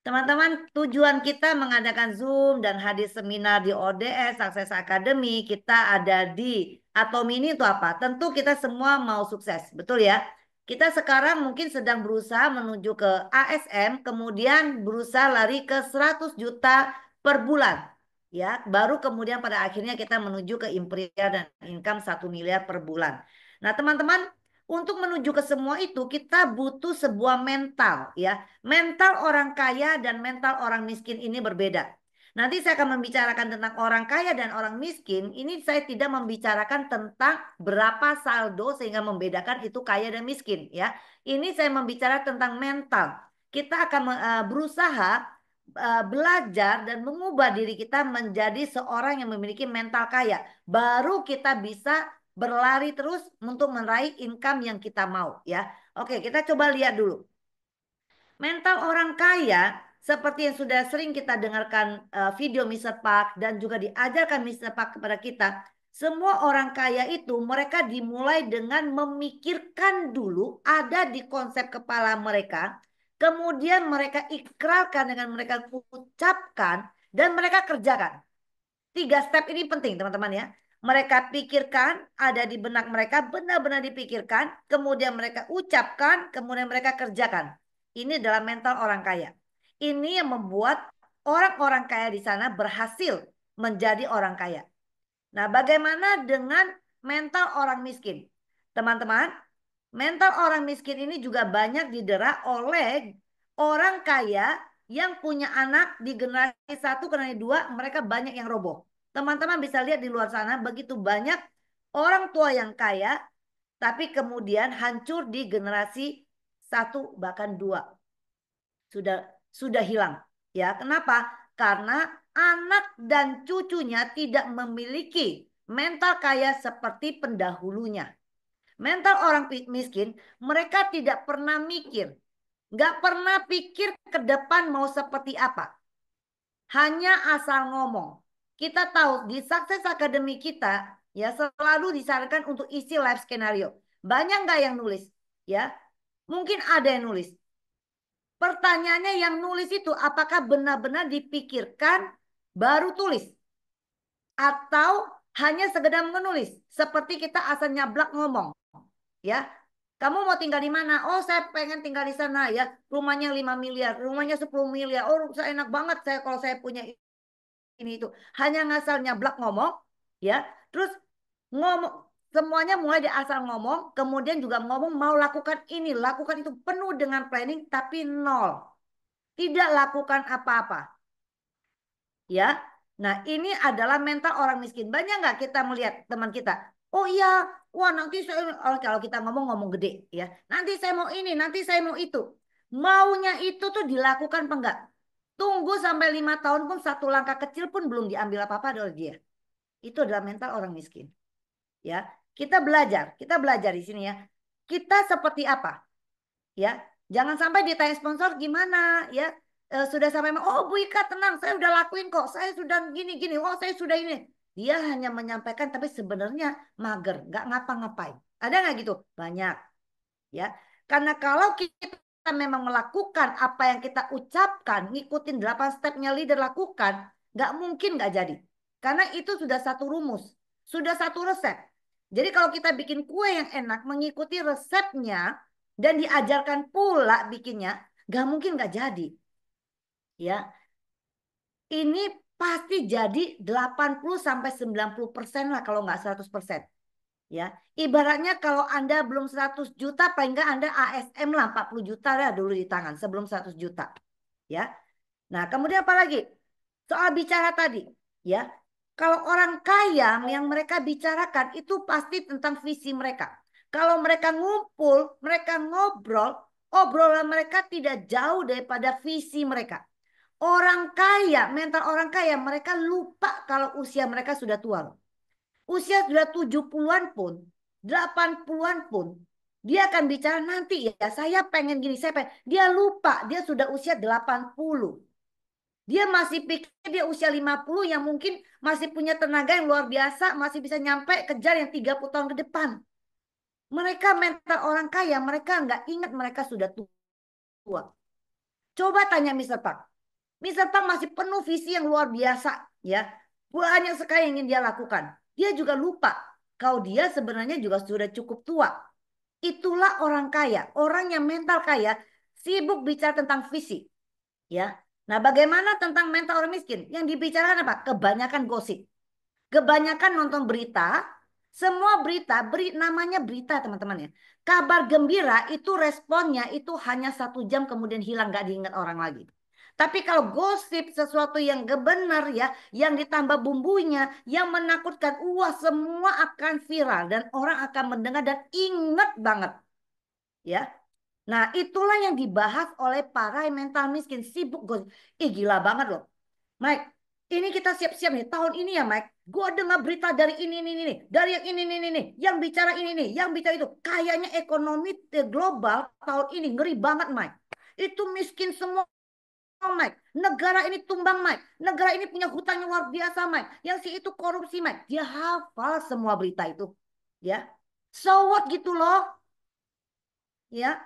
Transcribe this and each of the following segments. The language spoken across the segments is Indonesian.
Teman-teman, tujuan kita mengadakan Zoom dan hadir seminar di ODS Success Academy, kita ada di Atom ini itu apa? Tentu kita semua mau sukses, betul ya? Kita sekarang mungkin sedang berusaha menuju ke ASM, kemudian berusaha lari ke 100 juta per bulan. Ya, baru kemudian pada akhirnya kita menuju ke imperial dan income 1 miliar per bulan. Nah, teman-teman, untuk menuju ke semua itu kita butuh sebuah mental ya. Mental orang kaya dan mental orang miskin ini berbeda. Nanti saya akan membicarakan tentang orang kaya dan orang miskin. Ini saya tidak membicarakan tentang berapa saldo sehingga membedakan itu kaya dan miskin ya. Ini saya membicarakan tentang mental. Kita akan berusaha belajar dan mengubah diri kita menjadi seorang yang memiliki mental kaya. Baru kita bisa berlari terus untuk meraih income yang kita mau ya. Oke, kita coba lihat dulu. Mental orang kaya seperti yang sudah sering kita dengarkan video Mister Park dan juga diajarkan Mister Park kepada kita. Semua orang kaya itu mereka dimulai dengan memikirkan dulu ada di konsep kepala mereka. Kemudian mereka ikrarkan dengan mereka ucapkan dan mereka kerjakan. 3 step ini penting teman-teman ya. Mereka pikirkan, ada di benak mereka, benar-benar dipikirkan, kemudian mereka ucapkan, kemudian mereka kerjakan. Ini adalah mental orang kaya. Ini yang membuat orang-orang kaya di sana berhasil menjadi orang kaya. Nah, bagaimana dengan mental orang miskin? Teman-teman, mental orang miskin ini juga banyak didera oleh orang kaya yang punya anak di generasi 1, generasi 2, mereka banyak yang roboh. Teman-teman bisa lihat di luar sana begitu banyak orang tua yang kaya, tapi kemudian hancur di generasi 1 bahkan 2. Sudah hilang. Ya, kenapa? Karena anak dan cucunya tidak memiliki mental kaya seperti pendahulunya. Mental orang miskin, mereka tidak pernah mikir. Nggak pernah pikir ke depan mau seperti apa. Hanya asal ngomong. Kita tahu di Success Academy kita ya selalu disarankan untuk isi live skenario. Banyak nggak yang nulis? Ya, mungkin ada yang nulis. Pertanyaannya yang nulis itu apakah benar-benar dipikirkan baru tulis? Atau hanya sekedar menulis? Seperti kita asal nyablak ngomong. Ya, kamu mau tinggal di mana? Oh, saya pengen tinggal di sana ya. Rumahnya 5 miliar, rumahnya 10 miliar. Oh, saya enak banget saya kalau saya punya ini itu. Hanya ngasal nyablak ngomong, ya. Terus ngomong semuanya mulai di asal ngomong, kemudian juga ngomong mau lakukan ini, lakukan itu penuh dengan planning tapi nol. Tidak lakukan apa-apa. Ya. Nah, ini adalah mental orang miskin. Banyak nggak kita melihat teman kita? Oh iya, wah nanti saya kalau kita ngomong gede ya. Nanti saya mau ini, nanti saya mau itu. Maunya itu tuh dilakukan apa enggak? Tunggu sampai 5 tahun pun satu langkah kecil pun belum diambil apa-apa oleh dia. Itu adalah mental orang miskin. Ya, kita belajar di sini ya. Kita seperti apa? Ya, jangan sampai ditanya sponsor gimana ya. Sudah sampai oh Bu Ika tenang, saya udah lakuin kok, saya sudah gini-gini, oh saya sudah ini. Dia hanya menyampaikan tapi sebenarnya mager, nggak ngapa-ngapain. Ada nggak gitu? Banyak ya. Karena kalau kita memang melakukan apa yang kita ucapkan, ngikutin 8 stepnya leader lakukan, nggak mungkin nggak jadi. Karena itu sudah satu rumus, sudah satu resep. Jadi kalau kita bikin kue yang enak, mengikuti resepnya dan diajarkan pula bikinnya, nggak mungkin nggak jadi. Ya, ini pasti jadi 80 sampai 90% lah kalau nggak 100%. Ya, ibaratnya kalau Anda belum 100 juta, paling nggak Anda ASM lah 40 juta lah dulu di tangan sebelum 100 juta. Ya. Nah, kemudian apa lagi? Soal bicara tadi, ya. Kalau orang kaya yang mereka bicarakan itu pasti tentang visi mereka. Kalau mereka ngumpul, mereka ngobrol, obrolan mereka tidak jauh daripada visi mereka. Orang kaya, mental orang kaya, mereka lupa kalau usia mereka sudah tua. Usia sudah 70-an pun, 80-an pun, dia akan bicara nanti ya, saya pengen gini, saya pengen. Dia lupa, dia sudah usia 80. Dia masih pikir dia usia 50 yang mungkin masih punya tenaga yang luar biasa, masih bisa nyampe kejar yang 30 tahun ke depan. Mereka mental orang kaya, mereka nggak ingat mereka sudah tua. Coba tanya Mister Park. Mr. Pang masih penuh visi yang luar biasa, ya. Banyak sekali yang ingin dia lakukan. Dia juga lupa kalau dia sebenarnya juga sudah cukup tua. Itulah orang kaya, orang yang mental kaya, sibuk bicara tentang visi, ya. Nah, bagaimana tentang mental orang miskin? Yang dibicarakan apa? Kebanyakan gosip. Kebanyakan nonton berita, semua berita, namanya berita teman-teman ya. Kabar gembira itu responnya itu hanya 1 jam kemudian hilang gak diingat orang lagi. Tapi kalau gosip sesuatu yang gak benar ya, yang ditambah bumbunya, yang menakutkan, wah semua akan viral dan orang akan mendengar dan ingat banget ya. Nah itulah yang dibahas oleh para mental miskin sibuk gosip. Ih gila banget loh. Mike, ini kita siap-siap nih tahun ini ya, Mike. Gue dengar berita dari ini, nih, dari yang ini, nih, yang bicara ini, nih, yang bicara itu. Kayaknya ekonomi global tahun ini ngeri banget, Mike. Itu miskin semua, Mike. Negara ini tumbang, Mike. Negara ini punya hutang yang luar biasa, Mike. Yang si itu korupsi, Mike. Dia hafal semua berita itu, ya. So what gitu loh, ya.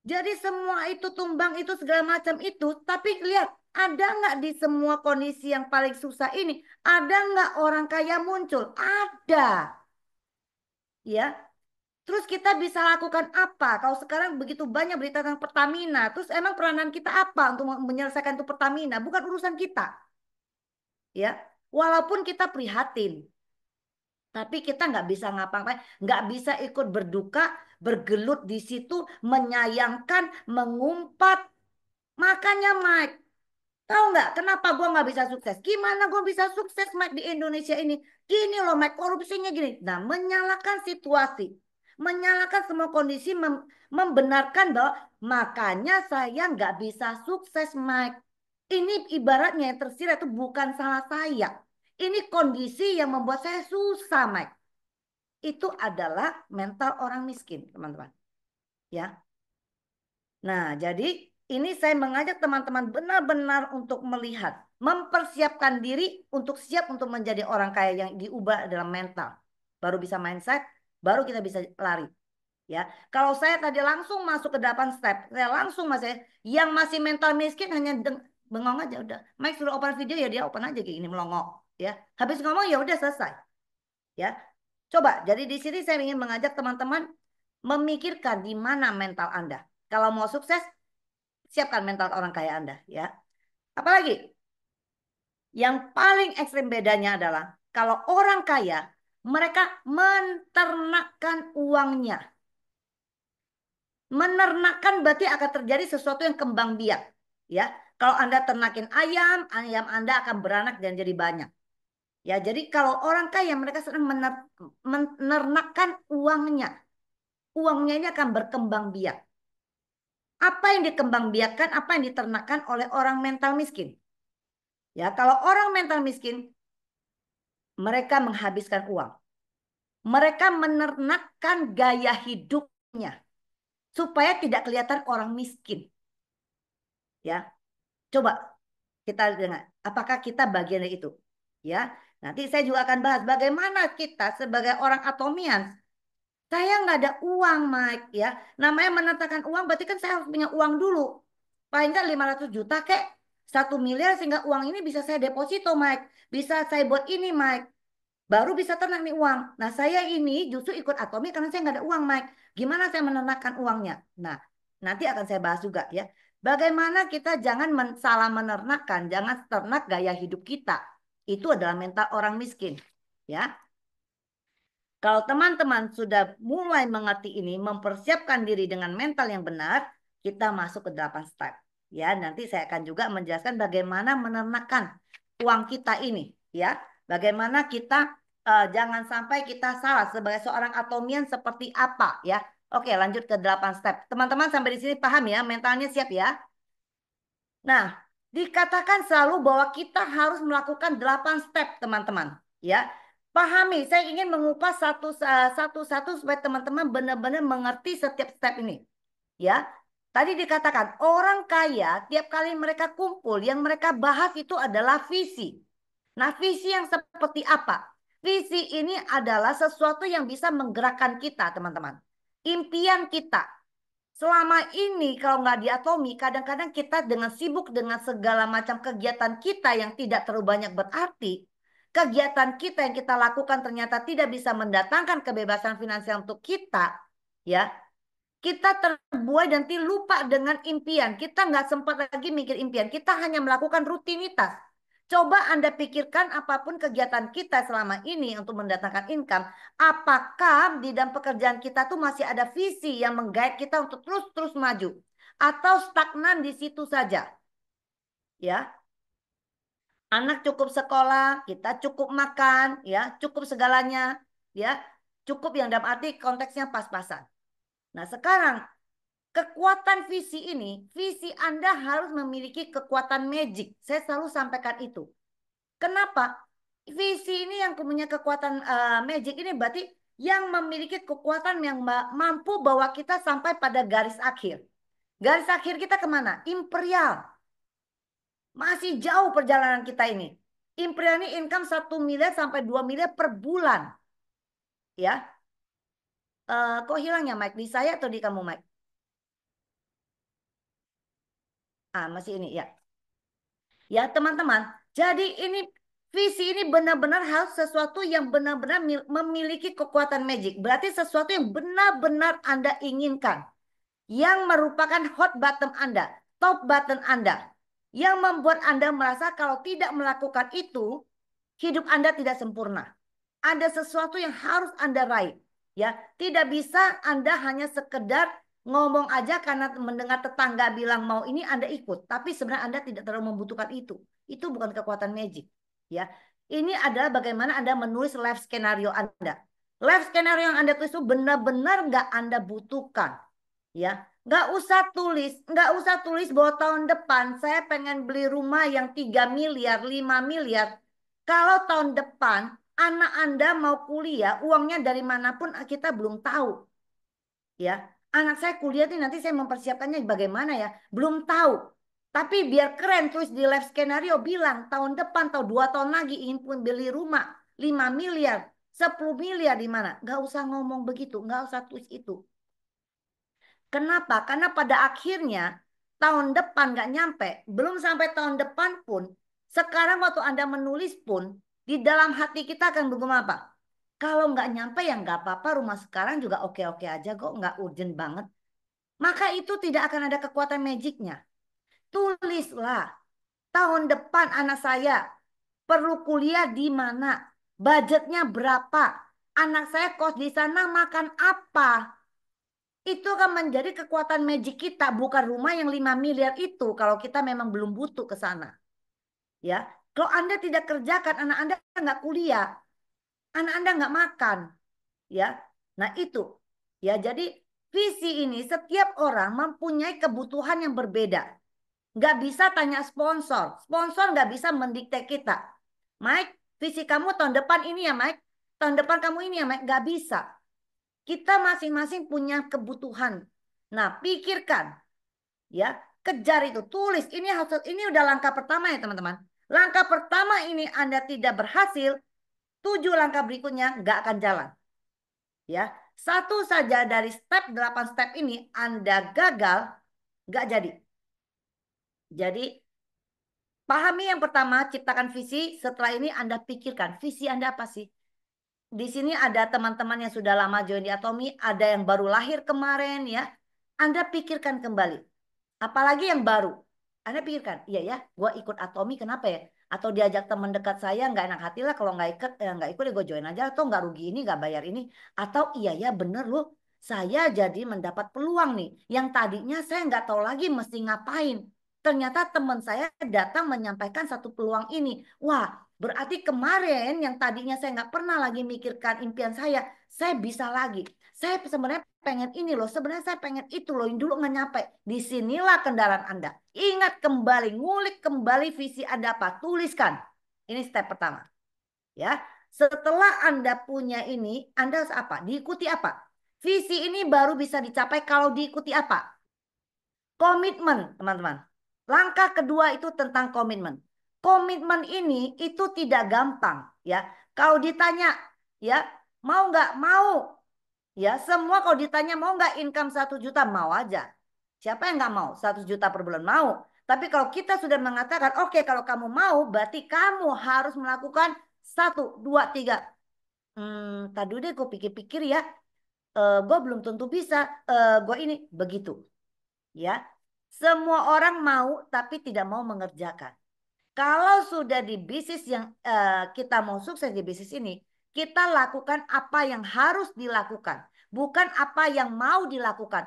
Jadi semua itu tumbang itu segala macam itu. Tapi lihat, ada nggak di semua kondisi yang paling susah ini, ada nggak orang kaya muncul? Ada, ya. Terus kita bisa lakukan apa? Kalau sekarang begitu banyak berita tentang Pertamina, terus emang peranan kita apa untuk menyelesaikan itu Pertamina? Bukan urusan kita, ya. Walaupun kita prihatin, tapi kita nggak bisa ngapa-ngapain, nggak bisa ikut berduka, bergelut di situ, menyayangkan, mengumpat. Makanya Mike, tahu nggak kenapa gue nggak bisa sukses? Gimana gue bisa sukses Mike di Indonesia ini? Gini loh Mike, korupsinya gini. Nah, menyalahkan situasi, menyalahkan semua kondisi, membenarkan bahwa makanya saya nggak bisa sukses Mike. Ini ibaratnya yang tersirat itu bukan salah saya. Ini kondisi yang membuat saya susah Mike. Itu adalah mental orang miskin teman-teman. Ya. Nah, jadi ini saya mengajak teman-teman benar-benar untuk melihat, mempersiapkan diri untuk siap untuk menjadi orang kaya yang diubah dalam mental. Baru bisa mindset, baru kita bisa lari. Ya, kalau saya tadi langsung masuk ke 8 step, saya langsung mas yang masih mental miskin hanya bengong aja udah. Mike suruh open video ya dia open aja kayak gini melongok. Ya, habis ngomong ya udah selesai. Ya, coba. Jadi di sini saya ingin mengajak teman-teman memikirkan di mana mental Anda. Kalau mau sukses, siapkan mental orang kaya Anda ya. Apalagi yang paling ekstrim bedanya adalah kalau orang kaya mereka menternakkan uangnya. Menernakkan berarti akan terjadi sesuatu yang kembang biak ya. Kalau Anda ternakin ayam, ayam Anda akan beranak dan jadi banyak. Ya, jadi kalau orang kaya mereka sedang menernakkan uangnya. Uangnya ini akan berkembang biak. Apa yang dikembang biakkan, apa yang diternakan oleh orang mental miskin? Ya, kalau orang mental miskin, mereka menghabiskan uang. Mereka menernakkan gaya hidupnya supaya tidak kelihatan orang miskin. Ya, coba kita dengar, apakah kita bagian dari itu? Ya, nanti saya juga akan bahas bagaimana kita sebagai orang atomian. Saya nggak ada uang, Mike. Ya, namanya menetapkan uang berarti kan saya harus punya uang dulu. Paling nggak 500 juta kek, 1 miliar sehingga uang ini bisa saya deposito, Mike. Bisa saya buat ini, Mike. Baru bisa tenang nih uang. Nah, saya ini justru ikut Atomi karena saya nggak ada uang, Mike. Gimana saya menenangkan uangnya? Nah, nanti akan saya bahas juga ya. Bagaimana kita jangan salah menernakkan, jangan ternak gaya hidup kita. Itu adalah mental orang miskin. Ya, kalau teman-teman sudah mulai mengerti ini, mempersiapkan diri dengan mental yang benar, kita masuk ke 8 step. Ya, nanti saya akan juga menjelaskan bagaimana menenangkan uang kita ini, ya. Bagaimana kita jangan sampai kita salah sebagai seorang atomian seperti apa, ya. Oke, lanjut ke 8 step. Teman-teman sampai di sini paham ya, mentalnya siap ya. Nah, dikatakan selalu bahwa kita harus melakukan 8 step, teman-teman. Ya, pahami. Saya ingin mengupas satu-satu supaya teman-teman benar-benar mengerti setiap step ini. Ya, tadi dikatakan orang kaya tiap kali mereka kumpul, yang mereka bahas itu adalah visi. Nah, visi yang seperti apa? Visi ini adalah sesuatu yang bisa menggerakkan kita, teman-teman. Impian kita. Selama ini kalau nggak diatomi, kadang-kadang kita dengan sibuk dengan segala macam kegiatan kita yang tidak terlalu banyak berarti, kegiatan kita yang kita lakukan ternyata tidak bisa mendatangkan kebebasan finansial untuk kita, ya. Kita terbuai dan lupa dengan impian. Kita nggak sempat lagi mikir impian. Kita hanya melakukan rutinitas. Coba Anda pikirkan apapun kegiatan kita selama ini untuk mendatangkan income. Apakah di dalam pekerjaan kita tuh masih ada visi yang menggait kita untuk terus-terus maju? Atau stagnan di situ saja? Ya, anak cukup sekolah, kita cukup makan, ya, cukup segalanya, ya, cukup yang dalam arti konteksnya pas-pasan. Nah, sekarang kekuatan visi ini, visi Anda harus memiliki kekuatan magic. Saya selalu sampaikan itu. Kenapa? Visi ini yang punya kekuatan magic ini berarti yang memiliki kekuatan yang mampu bawa kita sampai pada garis akhir. Garis akhir kita kemana? Imperial. Masih jauh perjalanan kita ini. Imperial ini income 1 miliar sampai 2 miliar per bulan. Ya, kok hilang ya Mike? Di saya atau di kamu Mike? Ah, masih ini ya. Ya teman-teman, jadi ini visi ini benar-benar harus sesuatu yang benar-benar memiliki kekuatan magic. Berarti sesuatu yang benar-benar Anda inginkan. Yang merupakan hot button Anda, top button Anda. Yang membuat Anda merasa kalau tidak melakukan itu, hidup Anda tidak sempurna. Ada sesuatu yang harus Anda raih. Ya, tidak bisa Anda hanya sekedar ngomong aja karena mendengar tetangga bilang mau ini Anda ikut, tapi sebenarnya Anda tidak terlalu membutuhkan itu. Itu bukan kekuatan magic, ya. Ini adalah bagaimana Anda menulis life skenario Anda. Life skenario yang Anda tulis itu benar-benar nggak Anda butuhkan, ya. Nggak usah tulis bahwa tahun depan saya pengen beli rumah yang 3 miliar, 5 miliar. Kalau tahun depan anak Anda mau kuliah, uangnya dari manapun kita belum tahu. Ya, anak saya kuliah nih nanti saya mempersiapkannya bagaimana ya? Belum tahu. Tapi biar keren terus di live skenario bilang tahun depan atau 2 tahun lagi ingin pun beli rumah 5 miliar, 10 miliar di mana? Nggak usah ngomong begitu, nggak usah tulis itu. Kenapa? Karena pada akhirnya tahun depan nggak nyampe, belum sampai tahun depan pun, sekarang waktu Anda menulis pun, di dalam hati kita akan bergumam apa? Kalau nggak nyampe ya nggak apa-apa, rumah sekarang juga oke-oke aja kok, nggak urgent banget. Maka itu tidak akan ada kekuatan magicnya. Tulislah, tahun depan anak saya perlu kuliah di mana? Budgetnya berapa? Anak saya kos di sana makan apa? Itu akan menjadi kekuatan magic kita, bukan rumah yang 5 miliar itu kalau kita memang belum butuh ke sana. Ya, kalau Anda tidak kerjakan, anak Anda nggak kuliah, anak Anda nggak makan. Ya, nah itu. Ya, jadi visi ini setiap orang mempunyai kebutuhan yang berbeda. Nggak bisa tanya sponsor. Sponsor nggak bisa mendikte kita. Mike, visi kamu tahun depan ini ya Mike. Tahun depan kamu ini ya Mike. Nggak bisa. Kita masing-masing punya kebutuhan. Nah, pikirkan, ya, kejar itu, tulis. Ini udah langkah pertama ya teman-teman. Langkah pertama ini Anda tidak berhasil, 7 langkah berikutnya nggak akan jalan. Ya, satu saja dari 8 step ini Anda gagal, nggak jadi. Jadi pahami yang pertama, ciptakan visi. Setelah ini Anda pikirkan visi Anda apa sih? Di sini ada teman-teman yang sudah lama join di Atomi, ada yang baru lahir kemarin ya. Anda pikirkan kembali. Apalagi yang baru. Anda pikirkan, iya ya, gue ikut Atomi kenapa ya? Atau diajak teman dekat saya nggak enak hati lah kalau nggak ikut ya gue join aja. Atau nggak rugi ini nggak bayar ini. Atau iya ya bener loh, saya jadi mendapat peluang nih. Yang tadinya saya nggak tahu lagi mesti ngapain. Ternyata teman saya datang menyampaikan satu peluang ini. Wah, berarti kemarin yang tadinya saya nggak pernah lagi mikirkan impian saya bisa lagi. Saya sebenarnya pengen ini loh, sebenarnya saya pengen itu loh, yang dulu nggak nyampe. Disinilah kendaraan Anda. Ingat kembali, ngulik kembali visi Anda apa, tuliskan. Ini step pertama. Ya, setelah Anda punya ini, Anda harus apa? Diikuti apa? Visi ini baru bisa dicapai kalau diikuti apa? Komitmen, teman-teman. Langkah kedua itu tentang komitmen. Komitmen ini itu tidak gampang, ya. Kalau ditanya, ya, mau nggak mau, Ya, semua kalau ditanya mau nggak income 1 juta, mau aja. Siapa yang nggak mau? 1 juta per bulan mau. Tapi kalau kita sudah mengatakan, oke, kalau kamu mau, berarti kamu harus melakukan satu, dua, tiga. Tadi deh gue pikir-pikir ya, gue belum tentu bisa. Gue ini begitu, ya. Semua orang mau, tapi tidak mau mengerjakan. Kalau sudah di bisnis yang kita mau sukses di bisnis ini, kita lakukan apa yang harus dilakukan, bukan apa yang mau dilakukan.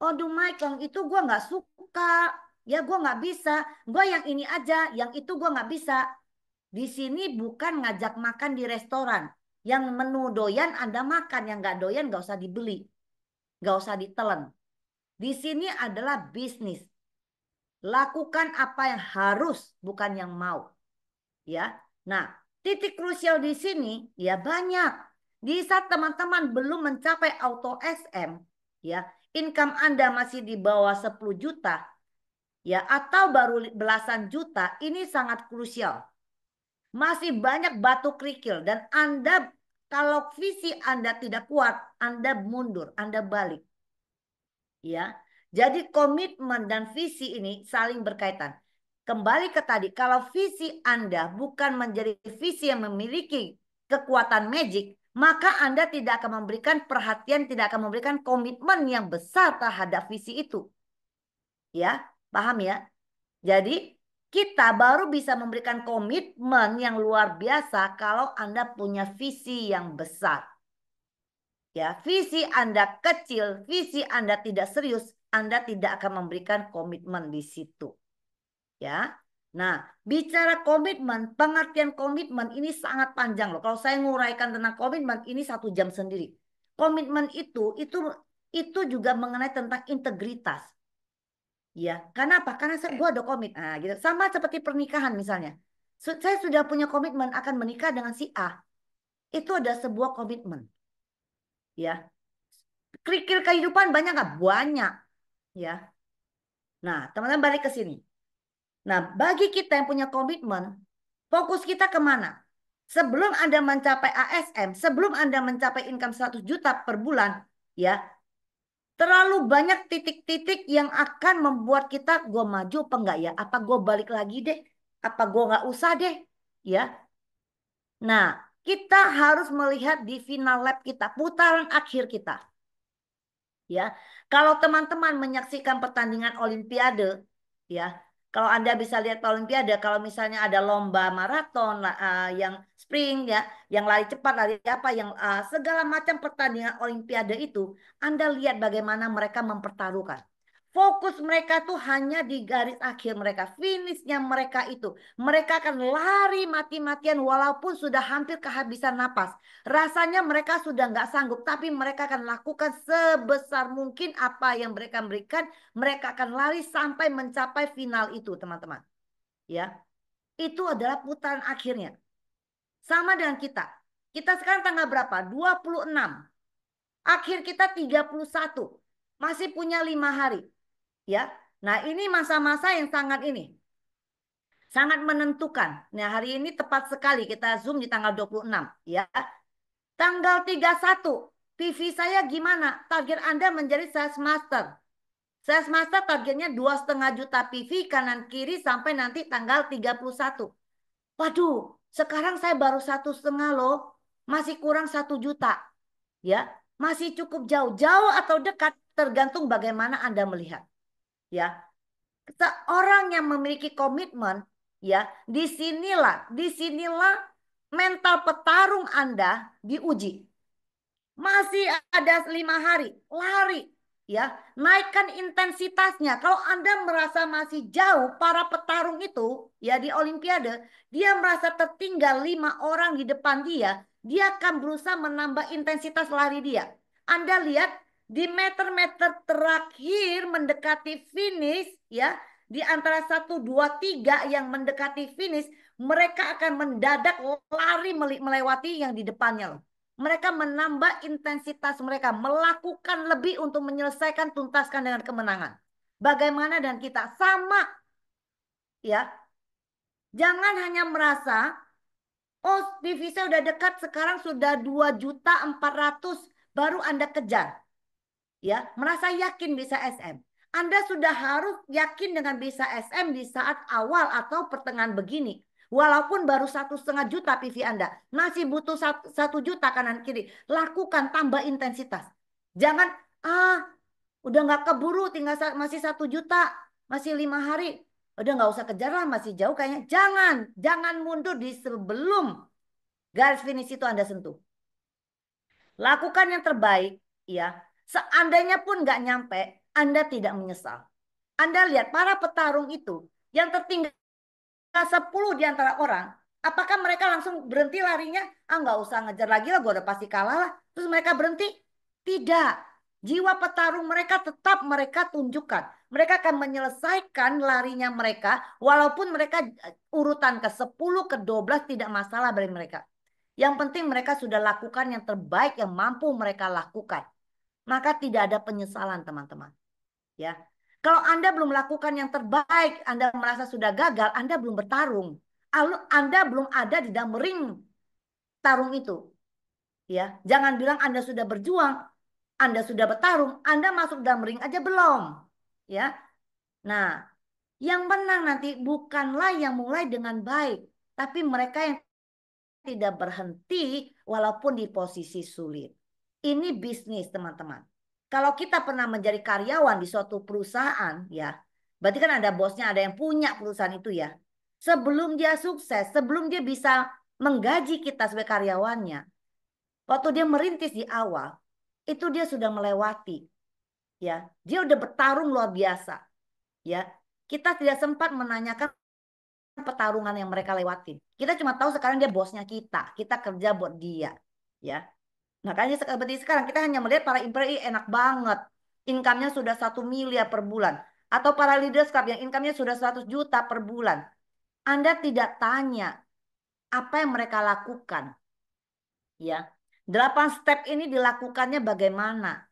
Aduh Mike, yang itu gue nggak suka, ya gue nggak bisa. Gue yang ini aja, yang itu gue nggak bisa. Di sini bukan ngajak makan di restoran. Yang menu doyan Anda makan, yang nggak doyan nggak usah dibeli, nggak usah ditelen. Di sini adalah bisnis. Lakukan apa yang harus, bukan yang mau. Ya. Nah, titik krusial di sini ya banyak. Di saat teman-teman belum mencapai auto SM, ya, income Anda masih di bawah 10 juta, ya, atau baru belasan juta, ini sangat krusial. Masih banyak batu kerikil dan Anda kalau visi Anda tidak kuat, Anda mundur, Anda balik, ya. Jadi komitmen dan visi ini saling berkaitan. Kembali ke tadi, kalau visi Anda bukan menjadi visi yang memiliki kekuatan magic, maka Anda tidak akan memberikan perhatian, tidak akan memberikan komitmen yang besar terhadap visi itu. Ya, paham ya? Jadi kita baru bisa memberikan komitmen yang luar biasa kalau Anda punya visi yang besar. Ya, visi Anda kecil, visi Anda tidak serius, Anda tidak akan memberikan komitmen di situ. Ya. Nah, bicara komitmen, pengertian komitmen ini sangat panjang loh. Kalau saya nguraikan tentang komitmen ini 1 jam sendiri. Komitmen itu juga mengenai tentang integritas. Ya, karena apa? Karena gue ada komit. Nah, gitu. Sama seperti pernikahan misalnya. Saya sudah punya komitmen akan menikah dengan si A. Itu ada sebuah komitmen. Ya, kerikil kehidupan banyak nggak? Banyak. Ya. Nah, teman-teman balik ke sini. Nah, bagi kita yang punya komitmen, fokus kita kemana? Sebelum Anda mencapai ASM, sebelum Anda mencapai income 100 juta per bulan, ya, terlalu banyak titik-titik yang akan membuat kita, gue maju apa enggak ya? Apa gue balik lagi deh? Apa gue nggak usah deh? Ya, nah, kita harus melihat di final lap kita, putaran akhir kita. Ya, kalau teman-teman menyaksikan pertandingan Olimpiade, ya, kalau Anda bisa lihat Olimpiade, kalau misalnya ada lomba maraton, yang sprint, ya, yang lari cepat, lari apa, yang segala macam pertandingan Olimpiade itu, Anda lihat bagaimana mereka mempertaruhkan. Fokus mereka tuh hanya di garis akhir mereka, finishnya mereka itu. Mereka akan lari mati-matian walaupun sudah hampir kehabisan napas. Rasanya mereka sudah nggak sanggup, tapi mereka akan lakukan sebesar mungkin apa yang mereka berikan. Mereka akan lari sampai mencapai final itu, teman-teman. Ya, itu adalah putaran akhirnya. Sama dengan kita. Kita sekarang tanggal berapa? 26. Akhir kita 31. Masih punya 5 hari. Ya, nah ini masa-masa yang sangat ini. Sangat menentukan. Nah, hari ini tepat sekali kita zoom di tanggal 26. Ya, tanggal 31, PV saya gimana? Target Anda menjadi sales master. Sales master targetnya 2,5 juta PV kanan kiri sampai nanti tanggal 31. Waduh, sekarang saya baru 1,5 loh. Masih kurang 1 juta. Ya, masih cukup jauh-jauh atau dekat tergantung bagaimana Anda melihat. Ya, seorang yang memiliki komitmen, ya, disinilah mental petarung Anda diuji. Masih ada 5 hari, lari, ya, naikkan intensitasnya. Kalau Anda merasa masih jauh, para petarung itu, ya, di Olimpiade, dia merasa tertinggal 5 orang di depan dia akan berusaha menambah intensitas lari dia. Anda lihat di meter-meter terakhir mendekati finish, ya, di antara 1, 2, 3 yang mendekati finish, mereka akan mendadak lari melewati yang di depannya loh. Mereka menambah intensitas mereka, melakukan lebih untuk menyelesaikan, tuntaskan dengan kemenangan. Bagaimana dan kita sama, ya. Jangan hanya merasa, oh divisa udah dekat, sekarang sudah 2,400.000 baru Anda kejar. Ya, merasa yakin bisa SM. Anda sudah harus yakin dengan bisa SM di saat awal atau pertengahan begini. Walaupun baru 1,5 juta PV Anda, masih butuh 1 juta kanan kiri. Lakukan, tambah intensitas. Jangan, udah nggak keburu, tinggal masih 1 juta, masih 5 hari. Udah nggak usah kejar lah, masih jauh kayaknya. Jangan mundur di sebelum garis finish itu Anda sentuh. Lakukan yang terbaik, ya. Seandainya pun nggak nyampe, Anda tidak menyesal. Anda lihat para petarung itu yang tertinggal 10 di antara orang, apakah mereka langsung berhenti larinya? Nggak usah ngejar lagi lah, gue udah pasti kalah lah. Terus mereka berhenti? Tidak. Jiwa petarung mereka tetap mereka tunjukkan. Mereka akan menyelesaikan larinya mereka, walaupun mereka urutan ke 10, ke 12 tidak masalah bagi mereka. Yang penting mereka sudah lakukan yang terbaik yang mampu mereka lakukan. Maka tidak ada penyesalan teman-teman. Ya. Kalau Anda belum lakukan yang terbaik, Anda merasa sudah gagal, Anda belum bertarung. Anda belum ada di dalam ring tarung itu. Ya, jangan bilang Anda sudah berjuang, Anda sudah bertarung, Anda masuk dalam ring aja belum. Ya. Nah, yang menang nanti bukanlah yang mulai dengan baik, tapi mereka yang tidak berhenti walaupun di posisi sulit. Ini bisnis, teman-teman. Kalau kita pernah menjadi karyawan di suatu perusahaan, ya, berarti kan ada bosnya, ada yang punya perusahaan itu ya. Sebelum dia sukses, sebelum dia bisa menggaji kita sebagai karyawannya, waktu dia merintis di awal, itu dia sudah melewati, ya. Dia udah bertarung luar biasa, ya. Kita tidak sempat menanyakan pertarungan yang mereka lewatin. Kita cuma tahu sekarang dia bosnya kita. Kita kerja buat dia. Ya. Makanya seperti sekarang kita hanya melihat para employee enak banget. Income-nya sudah 1 miliar per bulan. Atau para leaders club yang income-nya sudah 100 juta per bulan. Anda tidak tanya apa yang mereka lakukan. Ya. 8 step ini dilakukannya bagaimana?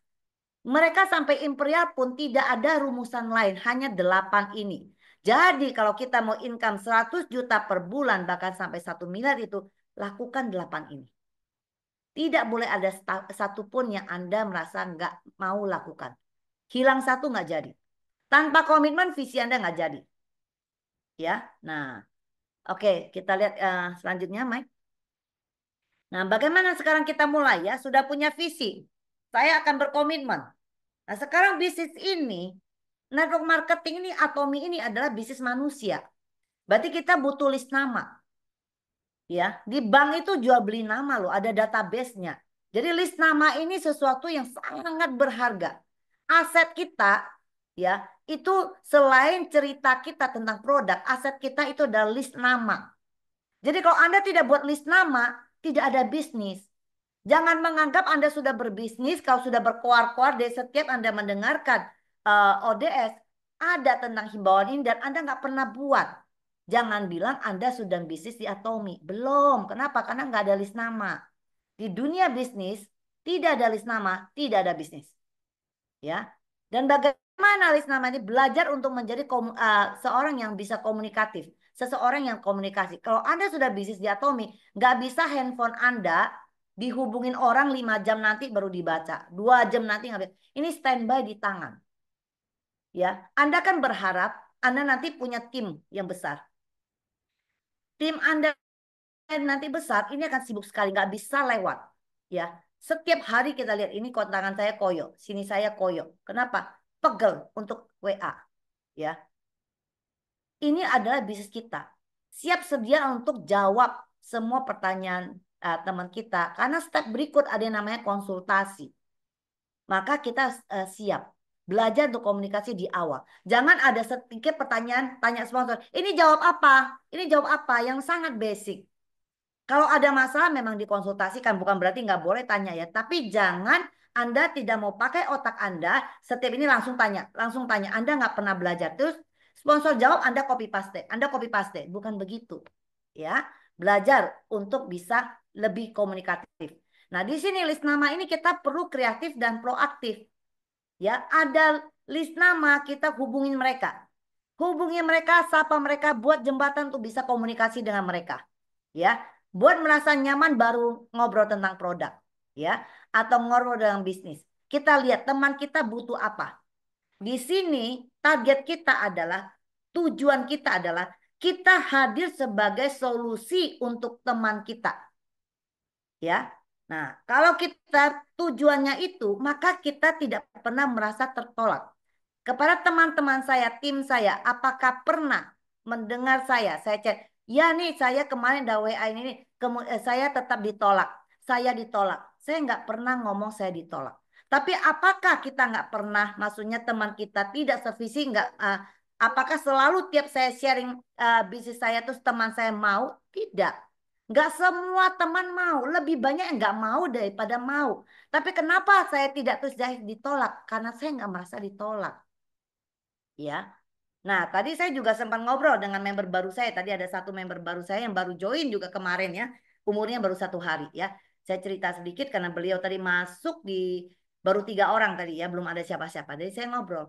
Mereka sampai imperial pun tidak ada rumusan lain. Hanya 8 ini. Jadi kalau kita mau income 100 juta per bulan bahkan sampai 1 miliar itu lakukan 8 ini. Tidak boleh ada satupun yang Anda merasa nggak mau lakukan. Hilang satu nggak jadi. Tanpa komitmen visi Anda nggak jadi. Ya, nah, oke kita lihat selanjutnya, Mike. Nah, bagaimana sekarang kita mulai ya? Sudah punya visi. Saya akan berkomitmen. Nah, sekarang bisnis ini, network marketing ini, Atomi ini adalah bisnis manusia. Berarti kita butuh list nama. Ya, di bank itu jual beli nama loh, ada database-nya. Jadi list nama ini sesuatu yang sangat berharga. Aset kita ya, itu selain cerita kita tentang produk, aset kita itu adalah list nama. Jadi kalau Anda tidak buat list nama, tidak ada bisnis. Jangan menganggap Anda sudah berbisnis, kalau sudah berkoar-koar dari setiap Anda mendengarkan ODS, ada tentang himbauan ini dan Anda nggak pernah buat. Jangan bilang Anda sudah bisnis di Atomi. Belum. Kenapa? Karena nggak ada list nama. Di dunia bisnis, tidak ada list nama, tidak ada bisnis. Ya. Dan bagaimana list nama ini? Belajar untuk menjadi seorang yang bisa komunikatif. Seseorang yang komunikasi. Kalau Anda sudah bisnis di Atomi, nggak bisa handphone Anda dihubungin orang 5 jam nanti baru dibaca. 2 jam nanti nggak bisa. Ini standby di tangan. Ya, Anda kan berharap Anda nanti punya tim yang besar. Tim Anda nanti besar, ini akan sibuk sekali, nggak bisa lewat. Ya, setiap hari kita lihat ini kontangan saya koyo, sini saya koyo. Kenapa? Pegel untuk WA. Ya, ini adalah bisnis kita. Siap sedia untuk jawab semua pertanyaan teman kita. Karena step berikut ada yang namanya konsultasi. Maka kita siap. Belajar untuk komunikasi di awal. Jangan ada sedikit pertanyaan, tanya sponsor. Ini jawab apa? Ini jawab apa? Yang sangat basic. Kalau ada masalah memang dikonsultasikan. Bukan berarti nggak boleh tanya ya. Tapi jangan Anda tidak mau pakai otak Anda. Setiap ini langsung tanya. Langsung tanya. Anda nggak pernah belajar. Terus sponsor jawab Anda copy paste. Anda copy paste. Bukan begitu. Ya. Belajar untuk bisa lebih komunikatif. Nah di sini list nama ini kita perlu kreatif dan proaktif. Ya, ada list nama, kita hubungin mereka. Hubungi mereka, sapa mereka, buat jembatan untuk bisa komunikasi dengan mereka. Ya, buat merasa nyaman baru ngobrol tentang produk. ya, atau ngobrol dalam bisnis. Kita lihat teman kita butuh apa. Di sini target kita adalah, tujuan kita adalah kita hadir sebagai solusi untuk teman kita, ya. Nah, kalau kita tujuannya itu, maka kita tidak pernah merasa tertolak. Kepada teman-teman saya, tim saya, apakah pernah mendengar saya chat, ya nih saya kemarin ada WA ini, saya tetap ditolak, saya ditolak. Saya nggak pernah ngomong saya ditolak. Tapi apakah kita nggak pernah, maksudnya teman kita tidak sevisi, nggak, apakah selalu tiap saya sharing bisnis saya terus teman saya mau? Tidak. Nggak semua teman mau, lebih banyak yang nggak mau daripada mau. Tapi kenapa saya tidak terus ditolak? Karena saya nggak merasa ditolak. Ya. Nah, tadi saya juga sempat ngobrol dengan member baru saya. Tadi ada satu member baru saya yang baru join juga kemarin ya. Umurnya baru 1 hari ya. Saya cerita sedikit karena beliau tadi masuk di baru 3 orang tadi ya, belum ada siapa-siapa. Jadi saya ngobrol.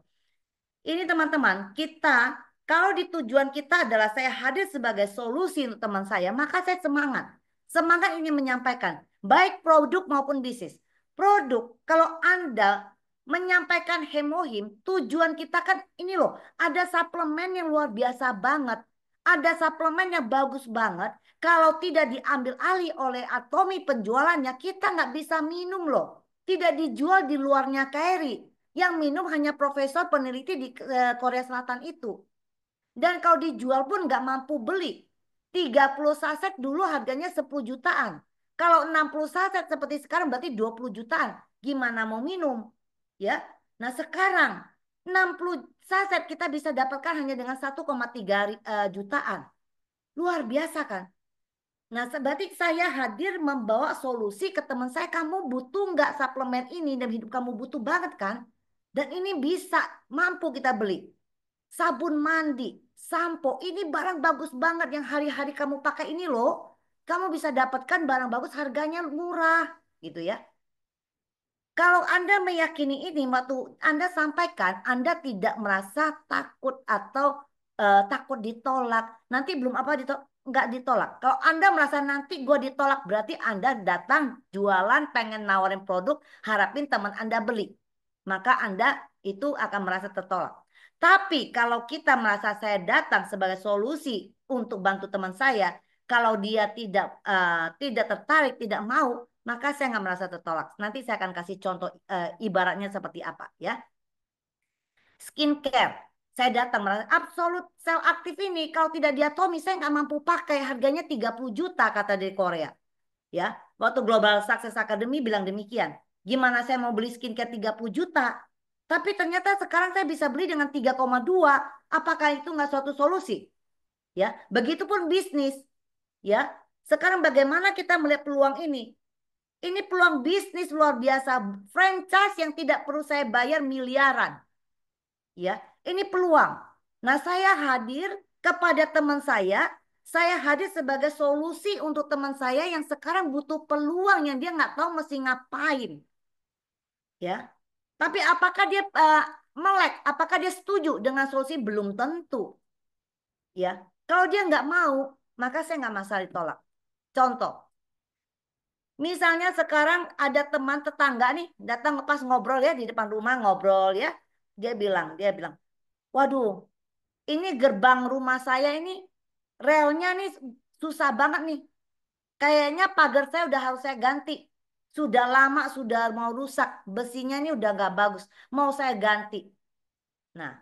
Ini teman-teman, kita kalau di tujuan kita adalah saya hadir sebagai solusi untuk teman saya, maka saya semangat. Semangat ini menyampaikan baik produk maupun bisnis. Produk, kalau Anda menyampaikan hemohim, tujuan kita kan ini loh, ada suplemen yang luar biasa banget. Ada suplemen yang bagus banget. Kalau tidak diambil alih oleh Atomi penjualannya, kita nggak bisa minum loh. Tidak dijual di luarnya KRI. Yang minum hanya profesor peneliti di Korea Selatan itu. Dan kalau dijual pun nggak mampu beli. 30 saset dulu harganya 10 jutaan. Kalau 60 saset seperti sekarang berarti 20 jutaan. Gimana mau minum? Ya. Nah sekarang 60 saset kita bisa dapatkan hanya dengan 1,3 jutaan. Luar biasa kan? Nah, berarti saya hadir membawa solusi ke teman saya. Kamu butuh nggak suplemen ini dan hidup kamu butuh banget kan? Dan ini bisa mampu kita beli. Sabun mandi, sampo, ini barang bagus banget yang hari-hari kamu pakai ini loh. Kamu bisa dapatkan barang bagus harganya murah gitu ya. Kalau Anda meyakini ini, waktu Anda sampaikan, Anda tidak merasa takut atau takut ditolak. Nanti belum apa ditolak, nggak ditolak. Kalau Anda merasa nanti gue ditolak, berarti Anda datang jualan, pengen nawarin produk, harapin teman Anda beli. Maka Anda itu akan merasa tertolak. Tapi kalau kita merasa saya datang sebagai solusi untuk bantu teman saya, kalau dia tidak tertarik, tidak mau, maka saya nggak merasa tertolak. Nanti saya akan kasih contoh ibaratnya seperti apa ya. Skincare. Saya datang merasa absolut sel aktif ini kalau tidak diatomi saya nggak mampu pakai. Harganya 30 juta kata dari Korea. Ya, waktu Global Success Academy bilang demikian. Gimana saya mau beli skincare 30 juta? Tapi ternyata sekarang saya bisa beli dengan 3,2. Apakah itu nggak suatu solusi? Ya, begitupun bisnis. Ya, sekarang bagaimana kita melihat peluang ini? Ini peluang bisnis luar biasa. Franchise yang tidak perlu saya bayar miliaran. Ya, ini peluang. Nah, saya hadir kepada teman saya hadir sebagai solusi untuk teman saya yang sekarang butuh peluang yang dia nggak tahu mesti ngapain. Ya, tapi apakah dia melek? Apakah dia setuju dengan solusi? Belum tentu. Ya, kalau dia nggak mau, maka saya nggak masalah ditolak. Contoh, misalnya sekarang ada teman tetangga nih datang pas ngobrol ya di depan rumah ngobrol ya. Dia bilang, waduh, ini gerbang rumah saya ini relnya nih susah banget nih. Kayaknya pagar saya udah harus saya ganti. Sudah lama, sudah mau rusak. Besinya ini udah nggak bagus. Mau saya ganti. Nah,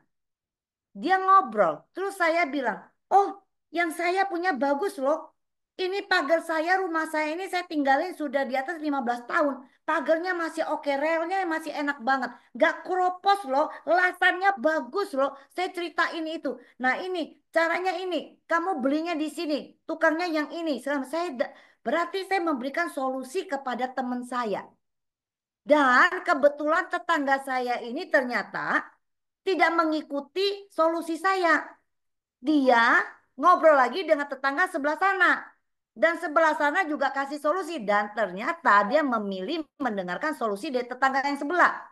dia ngobrol. Terus saya bilang, oh yang saya punya bagus loh. Ini pagar saya, rumah saya ini saya tinggalin sudah di atas 15 tahun. Pagarnya masih oke, relnya masih enak banget. Gak keropos loh, lasannya bagus loh. Saya ceritain itu. Nah ini, caranya ini. Kamu belinya di sini, tukangnya yang ini. Berarti saya memberikan solusi kepada teman saya. Dan kebetulan tetangga saya ini ternyata tidak mengikuti solusi saya. Dia ngobrol lagi dengan tetangga sebelah sana. Dan sebelah sana juga kasih solusi. Dan ternyata dia memilih mendengarkan solusi dari tetangga yang sebelah.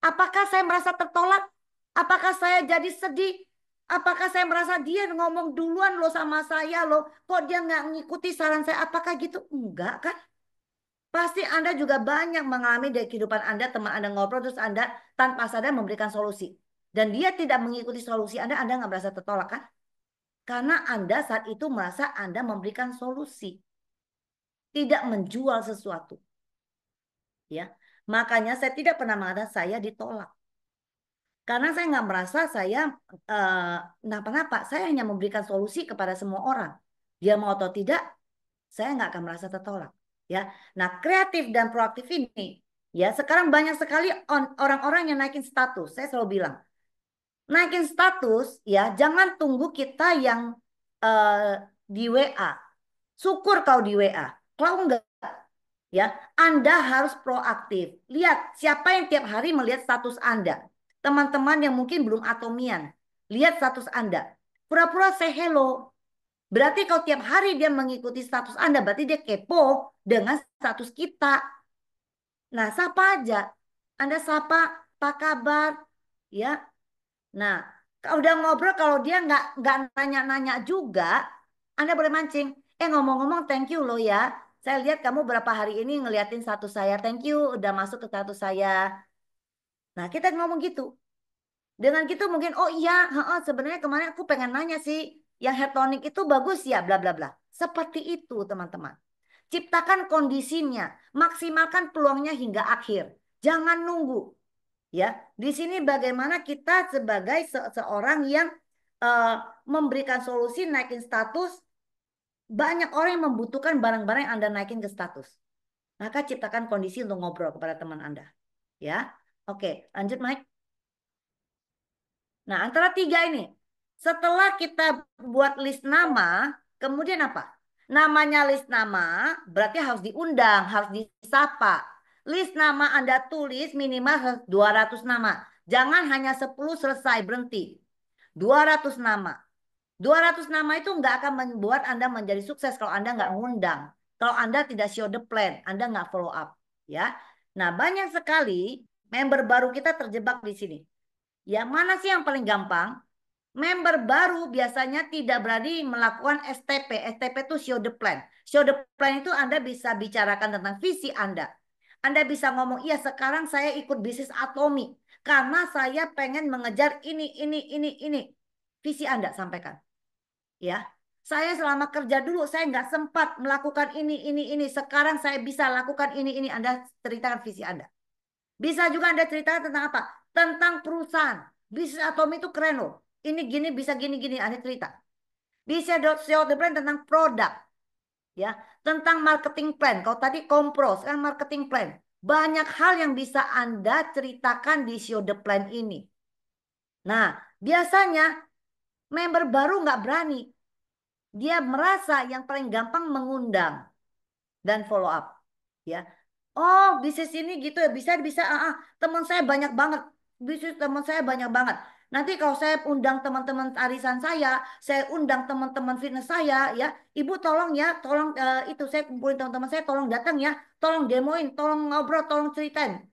Apakah saya merasa tertolak? Apakah saya jadi sedih? Apakah saya merasa dia ngomong duluan loh sama saya loh. Kok dia nggak ngikuti saran saya? Apakah gitu? Enggak kan? Pasti Anda juga banyak mengalami dari kehidupan Anda, teman Anda ngobrol, terus Anda tanpa sadar memberikan solusi. Dan dia tidak mengikuti solusi Anda nggak merasa tertolak kan? Karena Anda saat itu merasa Anda memberikan solusi, tidak menjual sesuatu. Ya, makanya saya tidak pernah mengatakan saya ditolak. Karena saya nggak merasa saya kenapa-napa. Saya hanya memberikan solusi kepada semua orang. Dia mau atau tidak, saya nggak akan merasa tertolak. Ya, nah kreatif dan proaktif ini, ya sekarang banyak sekali orang-orang yang naikin status. Saya selalu bilang, naikin status, ya jangan tunggu kita yang di WA. Syukur kau di WA. Kalau enggak, ya Anda harus proaktif. Lihat siapa yang tiap hari melihat status Anda. Teman-teman yang mungkin belum atomian, lihat status Anda. Pura-pura say hello. Berarti kalau tiap hari dia mengikuti status Anda, berarti dia kepo dengan status kita. Nah, sapa aja. Anda sapa, apa kabar? Ya. Nah, kalau udah ngobrol, kalau dia nggak nanya-nanya juga, Anda boleh mancing. Ngomong-ngomong, thank you loh ya. Saya lihat kamu berapa hari ini ngeliatin status saya. Thank you udah masuk ke status saya. Nah, kita ngomong gitu. Dengan gitu mungkin, oh iya, sebenarnya kemarin aku pengen nanya sih, yang hair tonic itu bagus ya, bla bla bla. Seperti itu, teman-teman. Ciptakan kondisinya, maksimalkan peluangnya hingga akhir. Jangan nunggu, ya. Di sini bagaimana kita sebagai seorang yang eh, memberikan solusi naikin status, banyak orang yang membutuhkan barang-barang yang Anda naikin ke status. Maka ciptakan kondisi untuk ngobrol kepada teman Anda, ya. Oke, lanjut Mike. Nah, antara tiga ini, setelah kita buat list nama, kemudian apa? Namanya list nama, berarti harus diundang, harus disapa. List nama Anda tulis minimal 200 nama. Jangan hanya 10 selesai, berhenti. 200 nama. 200 nama itu nggak akan membuat Anda menjadi sukses kalau Anda nggak ngundang. Kalau Anda tidak show the plan, Anda nggak follow up. Ya. Nah, banyak sekali member baru kita terjebak di sini. Yang mana sih yang paling gampang? Member baru biasanya tidak berani melakukan STP. STP itu show the plan. Show the plan itu Anda bisa bicarakan tentang visi Anda. Anda bisa ngomong, iya sekarang saya ikut bisnis Atomi. Karena saya pengen mengejar ini. Visi Anda sampaikan. Ya, saya selama kerja dulu saya nggak sempat melakukan ini. Sekarang saya bisa lakukan ini. Anda ceritakan visi Anda. Bisa juga Anda ceritakan tentang apa? Tentang perusahaan. Bisnis Atom itu keren loh. Ini gini bisa gini. Anda cerita. Bisa show the brand tentang produk. Ya, tentang marketing plan. Kalau tadi kompro, sekarang marketing plan. Banyak hal yang bisa Anda ceritakan di show the plan ini. Nah, biasanya member baru nggak berani. Dia merasa yang paling gampang mengundang dan follow up. Ya, oh, bisnis ini gitu ya, bisa. Teman saya banyak banget. Bisnis teman saya banyak banget. Nanti kalau saya undang teman-teman arisan saya undang teman-teman fitness saya, ya, ibu tolong ya, tolong itu saya kumpulin teman-teman saya, tolong datang ya, tolong demoin, tolong ngobrol, tolong ceritain.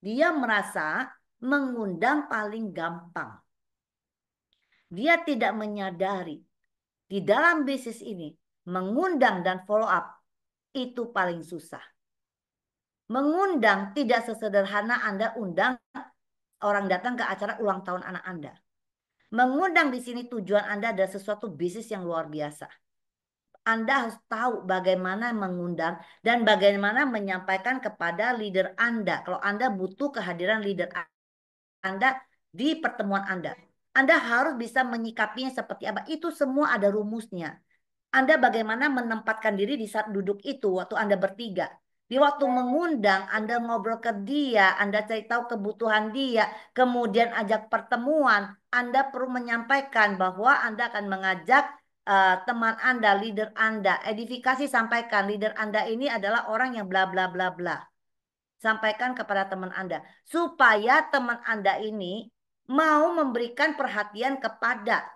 Dia merasa mengundang paling gampang. Dia tidak menyadari di dalam bisnis ini mengundang dan follow up itu paling susah. Mengundang tidak sesederhana Anda undang orang datang ke acara ulang tahun anak Anda. Mengundang di sini tujuan Anda adalah sesuatu bisnis yang luar biasa. Anda harus tahu bagaimana mengundang dan bagaimana menyampaikan kepada leader Anda. Kalau Anda butuh kehadiran leader Anda di pertemuan Anda. Anda harus bisa menyikapinya seperti apa. Itu semua ada rumusnya. Anda bagaimana menempatkan diri di saat duduk itu waktu Anda bertiga. Di waktu mengundang, Anda ngobrol ke dia, Anda cari tahu kebutuhan dia, kemudian ajak pertemuan, Anda perlu menyampaikan bahwa Anda akan mengajak teman Anda, leader Anda, edifikasi sampaikan, leader Anda ini adalah orang yang bla bla bla bla. Sampaikan kepada teman Anda, supaya teman Anda ini mau memberikan perhatian kepada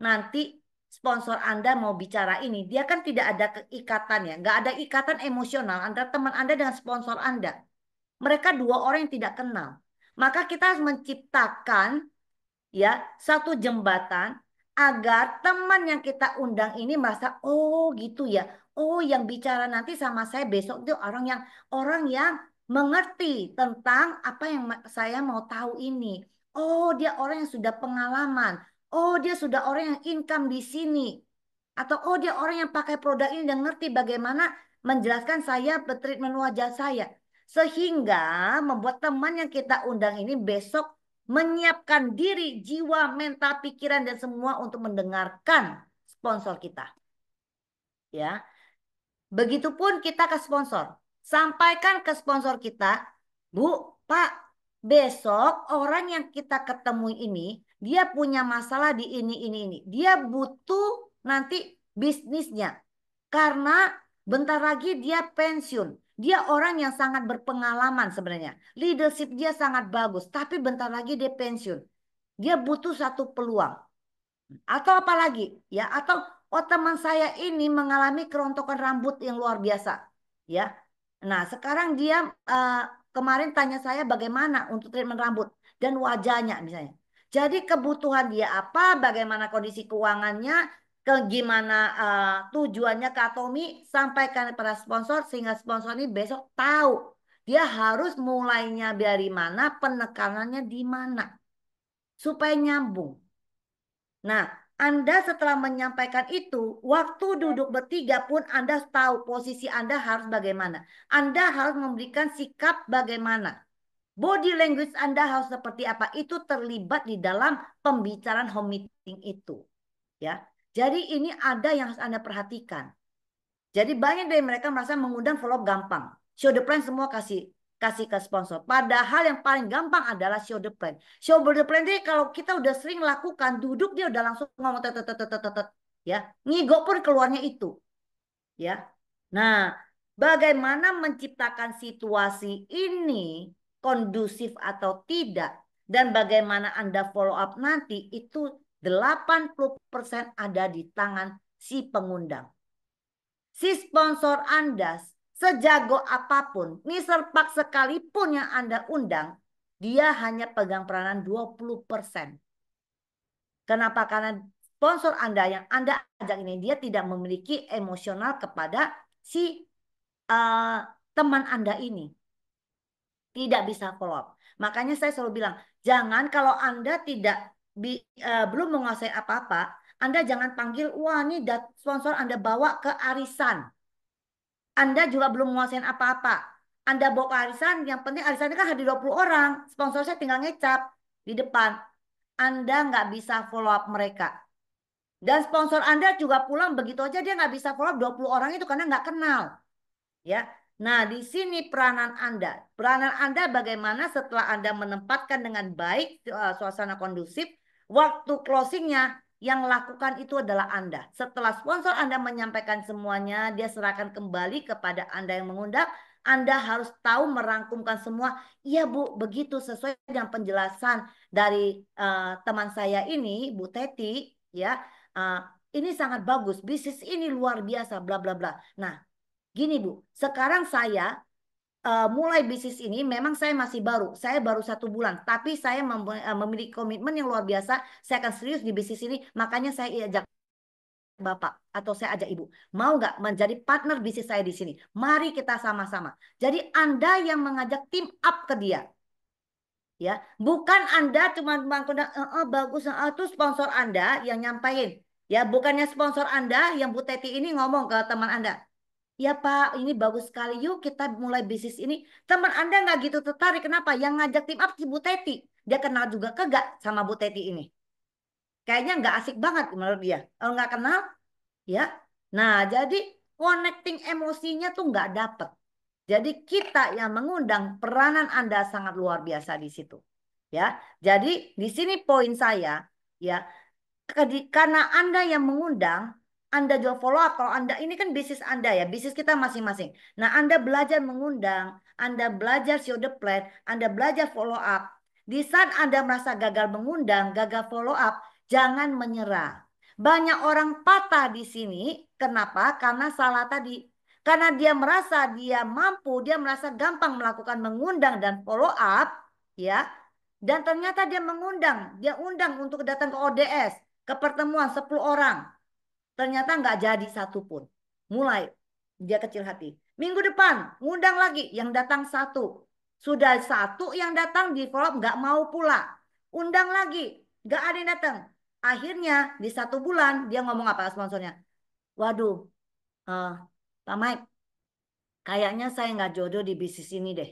nanti sponsor Anda mau bicara ini, dia kan tidak ada keikatan ya, nggak ada ikatan emosional antara teman Anda dengan sponsor Anda. Mereka dua orang yang tidak kenal. Maka kita harus menciptakan ya satu jembatan agar teman yang kita undang ini merasa, oh gitu ya. Oh, yang bicara nanti sama saya besok itu orang yang mengerti tentang apa yang saya mau tahu ini. Oh, dia orang yang sudah pengalaman. Oh, dia sudah orang yang income di sini. Atau oh, dia orang yang pakai produk ini dan ngerti bagaimana menjelaskan saya treatment wajah saya. Sehingga membuat teman yang kita undang ini besok menyiapkan diri, jiwa, mental, pikiran dan semua untuk mendengarkan sponsor kita. Ya, begitupun kita ke sponsor. Sampaikan ke sponsor kita, Bu, Pak, besok orang yang kita ketemui ini, dia punya masalah di ini. Dia butuh nanti bisnisnya. Karena bentar lagi dia pensiun. Dia orang yang sangat berpengalaman sebenarnya. Leadership dia sangat bagus, tapi bentar lagi dia pensiun. Dia butuh satu peluang. Atau apa lagi? Ya, atau oh teman saya ini mengalami kerontokan rambut yang luar biasa. Ya. Nah, sekarang dia eh, kemarin tanya saya bagaimana untuk treatment rambut dan wajahnya misalnya. Jadi kebutuhan dia apa, bagaimana kondisi keuangannya, ke gimana tujuannya ke Atomi, sampaikan kepada sponsor sehingga sponsor ini besok tahu dia harus mulainya dari mana, penekanannya di mana supaya nyambung. Nah, Anda setelah menyampaikan itu, waktu duduk bertiga pun Anda tahu posisi Anda harus bagaimana. Anda harus memberikan sikap bagaimana. Body language Anda harus seperti apa. Itu terlibat di dalam pembicaraan home meeting itu. Ya. Jadi ini ada yang harus Anda perhatikan. Jadi banyak dari mereka merasa mengundang follow up gampang. Show the plan semua kasih kasih ke sponsor. Padahal yang paling gampang adalah show the plan. Show the plan ini kalau kita udah sering lakukan, duduk dia udah langsung ngomong ya. Ngigo pun keluarnya itu, ya. Nah, bagaimana menciptakan situasi ini kondusif atau tidak dan bagaimana Anda follow up nanti itu 80% ada di tangan si pengundang. Si sponsor Anda sejago apapun, misal pak sekalipun yang Anda undang, dia hanya pegang peranan 20%. Kenapa? Karena sponsor Anda yang Anda ajak ini, dia tidak memiliki emosional kepada si uh, teman Anda ini. Tidak bisa follow up. Makanya saya selalu bilang, jangan kalau Anda tidak belum menguasai apa-apa, Anda jangan panggil, wah ini sponsor Anda bawa ke arisan. Anda juga belum menguasai apa-apa. Anda bawa ke arisan, yang penting arisannya kan hadir 20 orang. Sponsor saya tinggal ngecap di depan. Anda nggak bisa follow up mereka. Dan sponsor Anda juga pulang begitu aja dia nggak bisa follow up 20 orang itu karena nggak kenal. Ya. Nah, di sini peranan Anda. Peranan Anda bagaimana setelah Anda menempatkan dengan baik suasana kondusif, waktu closingnya yang lakukan itu adalah Anda. Setelah sponsor Anda menyampaikan semuanya, dia serahkan kembali kepada Anda yang mengundang. Anda harus tahu merangkumkan semua. Iya Bu, begitu sesuai dengan penjelasan dari teman saya ini, Bu Teti, ya. Uh, ini sangat bagus. Bisnis ini luar biasa, bla bla bla. Nah, gini Bu, sekarang saya mulai bisnis ini memang saya masih baru. Saya baru 1 bulan. Tapi saya memiliki komitmen yang luar biasa. Saya akan serius di bisnis ini. Makanya saya ajak Bapak atau saya ajak Ibu. Mau nggak menjadi partner bisnis saya di sini? Mari kita sama-sama. Jadi Anda yang mengajak tim up ke dia. Ya, bukan Anda cuma mengundang, bagus, itu sponsor Anda yang nyampain. Ya, bukannya sponsor Anda yang Bu Teti ini ngomong ke teman Anda. Ya Pak, ini bagus sekali. Yuk kita mulai bisnis ini. Teman Anda nggak gitu tertarik. Kenapa? Yang ngajak tim up si Bu Teti. Dia kenal juga kagak sama Bu Teti ini. Kayaknya nggak asik banget menurut dia. Kalau nggak kenal, ya. Nah, jadi connecting emosinya tuh nggak dapet. Jadi kita yang mengundang peranan Anda sangat luar biasa di situ. Ya, jadi di sini poin saya, ya. Karena Anda yang mengundang, Anda juga follow up. Kalau Anda ini kan bisnis Anda ya, bisnis kita masing-masing. Nah, Anda belajar mengundang, Anda belajar show the plan, Anda belajar follow up. Di saat Anda merasa gagal mengundang, gagal follow up, jangan menyerah. Banyak orang patah di sini. Kenapa? Karena salah tadi. Karena dia merasa dia mampu, dia merasa gampang melakukan mengundang dan follow up, ya. Dan ternyata dia mengundang, dia undang untuk datang ke ODS. ke pertemuan 10 orang. Ternyata nggak jadi satu pun. Mulai dia kecil hati. Minggu depan ngundang lagi yang datang satu. Sudah satu yang datang di follow up nggak mau pula. Undang lagi, nggak ada yang datang. Akhirnya di 1 bulan dia ngomong apa sponsornya? Waduh, eh, Pak Mike, kayaknya saya nggak jodoh di bisnis ini deh.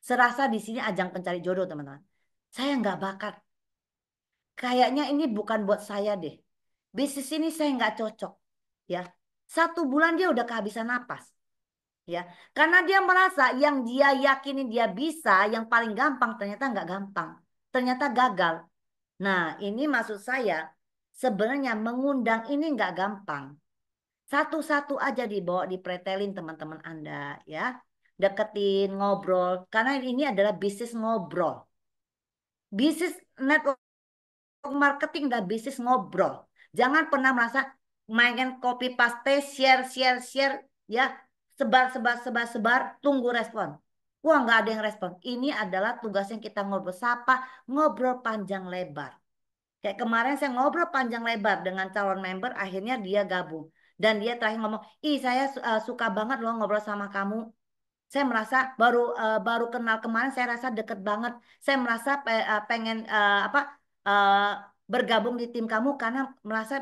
Serasa di sini ajang pencari jodoh teman-teman. Saya nggak bakat. Kayaknya ini bukan buat saya deh. Bisnis ini saya nggak cocok. Ya, 1 bulan dia udah kehabisan napas. Ya, karena dia merasa yang dia yakini dia bisa, yang paling gampang ternyata nggak gampang. Ternyata gagal. Nah, ini maksud saya sebenarnya mengundang ini nggak gampang. Satu-satu aja dibawa dipretelin teman-teman Anda ya. Deketin, ngobrol. Karena ini adalah bisnis ngobrol. Bisnis network marketing dan bisnis ngobrol. Jangan pernah merasa main copy paste, share, share, share, ya, sebar, sebar, sebar, sebar, tunggu respon. Wah, nggak ada yang respon. Ini adalah tugas yang kita ngobrol sapa, ngobrol panjang lebar. Kayak kemarin saya ngobrol panjang lebar dengan calon member, akhirnya dia gabung. Dan dia terakhir ngomong, ih saya suka banget loh ngobrol sama kamu. Saya merasa baru kenal kemarin, saya rasa deket banget. Saya merasa pengen apa eh, bergabung di tim kamu karena merasa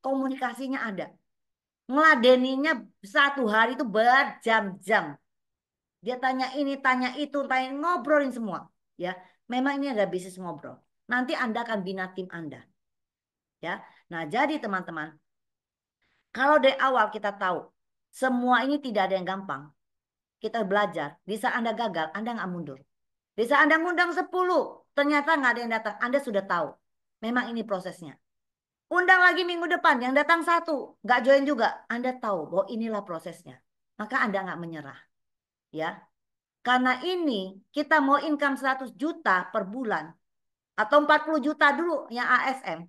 komunikasinya ada. Ngeladeninya 1 hari itu berjam-jam. Dia tanya ini, tanya itu, tanya ngobrolin semua. Ya, memang ini ada bisnis ngobrol. Nanti Anda akan bina tim Anda. Ya, nah jadi teman-teman, kalau dari awal kita tahu semua ini tidak ada yang gampang. Kita belajar. Di saat Anda gagal, Anda nggak mundur. Di saat Anda ngundang 10, ternyata nggak ada yang datang. Anda sudah tahu. Memang ini prosesnya. Undang lagi minggu depan, yang datang satu, nggak join juga. Anda tahu bahwa inilah prosesnya. Maka Anda nggak menyerah. Ya, karena ini kita mau income 100 juta per bulan. Atau 40 juta dulu yang ASM.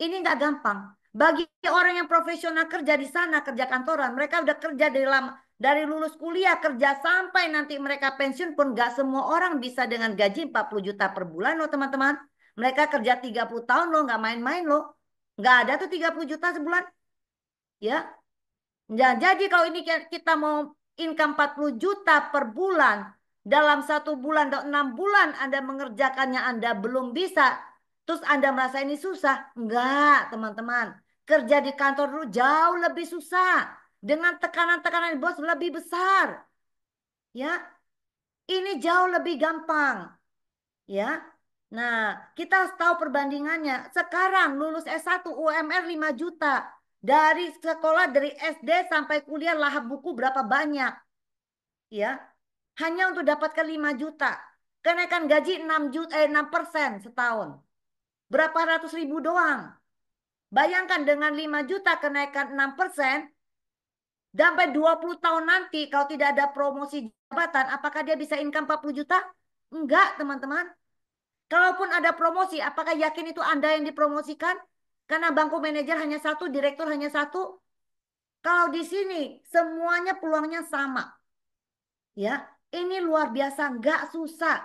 Ini nggak gampang. Bagi orang yang profesional kerja di sana, kerja kantoran, mereka udah kerja dari lama, dari lulus kuliah, kerja sampai nanti mereka pensiun pun nggak semua orang bisa dengan gaji 40 juta per bulan loh teman-teman. Mereka kerja 30 tahun loh, nggak main-main loh. Nggak ada tuh 30 juta sebulan. Ya, ya, jadi kalau ini kita mau income 40 juta per bulan, dalam 1 bulan atau 6 bulan Anda mengerjakannya Anda belum bisa, terus Anda merasa ini susah. Enggak, teman-teman. Kerja di kantor dulu jauh lebih susah. Dengan tekanan-tekanan bos lebih besar. Ya, ini jauh lebih gampang. Ya, nah kita harus tahu perbandingannya. Sekarang lulus S1 UMR 5 juta. Dari sekolah dari SD sampai kuliah lahap buku berapa banyak, ya? Hanya untuk dapatkan 5 juta. Kenaikan gaji 6 juta, 6% setahun. Berapa ratus ribu doang. Bayangkan dengan 5 juta kenaikan 6%, sampai 20 tahun nanti kalau tidak ada promosi jabatan, apakah dia bisa income 40 juta? Enggak, teman-teman. Kalaupun ada promosi, apakah yakin itu Anda yang dipromosikan? Karena bangku manajer hanya satu, direktur hanya satu. Kalau di sini semuanya peluangnya sama. Ya, ini luar biasa, nggak susah.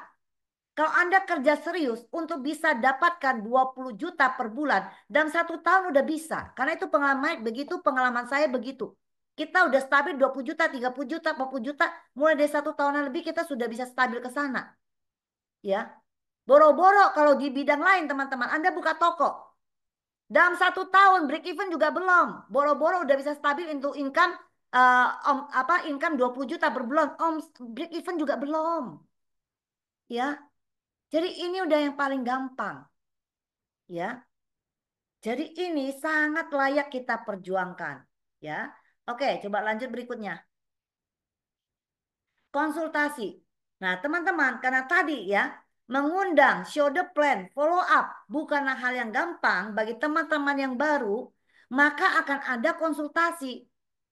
Kalau Anda kerja serius untuk bisa dapatkan 20 juta per bulan, dalam 1 tahun udah bisa. Karena itu pengalaman begitu, pengalaman saya begitu. Kita udah stabil 20 juta, 30 juta, 40 juta. Mulai dari 1 tahunan lebih kita sudah bisa stabil ke sana. Ya, boro-boro kalau di bidang lain teman-teman, Anda buka toko. Dalam 1 tahun break even juga belum. Boro-boro udah bisa stabil untuk income income 20 juta per bulan. Break even juga belum. Ya. Jadi ini udah yang paling gampang. Ya. Jadi ini sangat layak kita perjuangkan. Ya. Oke, coba lanjut berikutnya. Konsultasi. Nah, teman-teman, karena tadi ya, mengundang, show the plan, follow up, bukanlah hal yang gampang bagi teman-teman yang baru, maka akan ada konsultasi.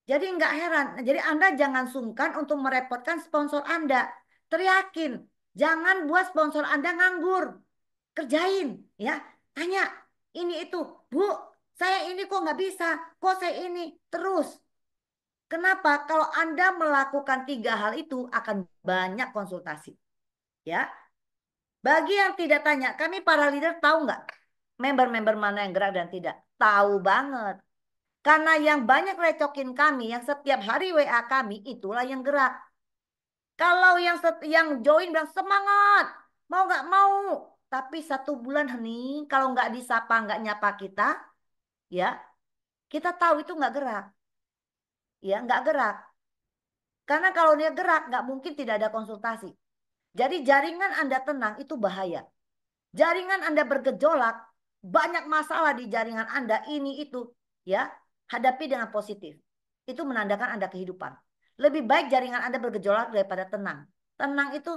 Jadi nggak heran. Jadi Anda jangan sungkan untuk merepotkan sponsor Anda. Teriakin, jangan buat sponsor Anda nganggur. Kerjain, ya. Tanya, ini itu, Bu, saya ini kok nggak bisa, kok saya ini terus. Kenapa? Kalau Anda melakukan 3 hal itu akan banyak konsultasi. Ya, bagi yang tidak tanya, kami para leader tahu nggak? member-member mana yang gerak dan tidak. Tahu banget. Karena yang banyak recokin kami, yang setiap hari WA kami, itulah yang gerak. Kalau yang join bilang semangat, mau nggak mau. Tapi 1 bulan hening, kalau nggak disapa, nggak nyapa kita, ya kita tahu itu nggak gerak, ya nggak gerak. Karena kalau dia gerak, nggak mungkin tidak ada konsultasi. Jadi jaringan Anda tenang itu bahaya. Jaringan Anda bergejolak, banyak masalah di jaringan Anda ini itu, ya hadapi dengan positif. Itu menandakan Anda kehidupan. Lebih baik jaringan Anda bergejolak daripada tenang. Tenang itu,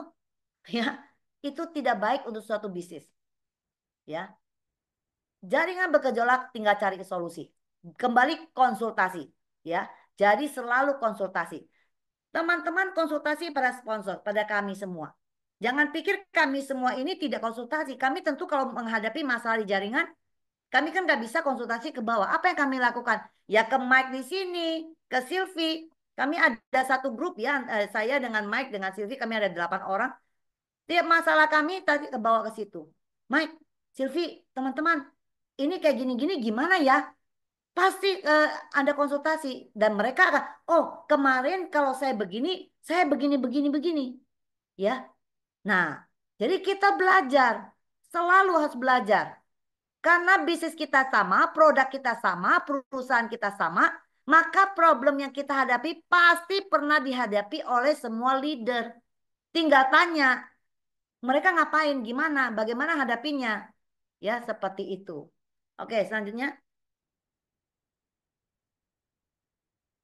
ya itu tidak baik untuk suatu bisnis, ya. Jaringan bergejolak tinggal cari solusi. Kembali konsultasi, ya. Jadi selalu konsultasi. Teman-teman konsultasi pada sponsor, pada kami semua. Jangan pikir kami semua ini tidak konsultasi. Kami tentu kalau menghadapi masalah di jaringan, kami kan nggak bisa konsultasi ke bawah. Apa yang kami lakukan? Ya ke Mike di sini, ke Silvi. Kami ada satu grup ya, saya dengan Mike, dengan Silvi, kami ada 8 orang. Tiap masalah kami tadi ke bawah ke situ. Mike, Silvi, teman-teman, ini kayak gini-gini gimana ya? Pasti Anda konsultasi dan mereka akan, oh kemarin kalau saya begini begini begini, ya. Nah, jadi kita belajar, selalu harus belajar. Karena bisnis kita sama, produk kita sama, perusahaan kita sama, maka problem yang kita hadapi pasti pernah dihadapi oleh semua leader. Tinggal tanya, mereka ngapain, gimana, bagaimana hadapinya. Ya, seperti itu. Oke, selanjutnya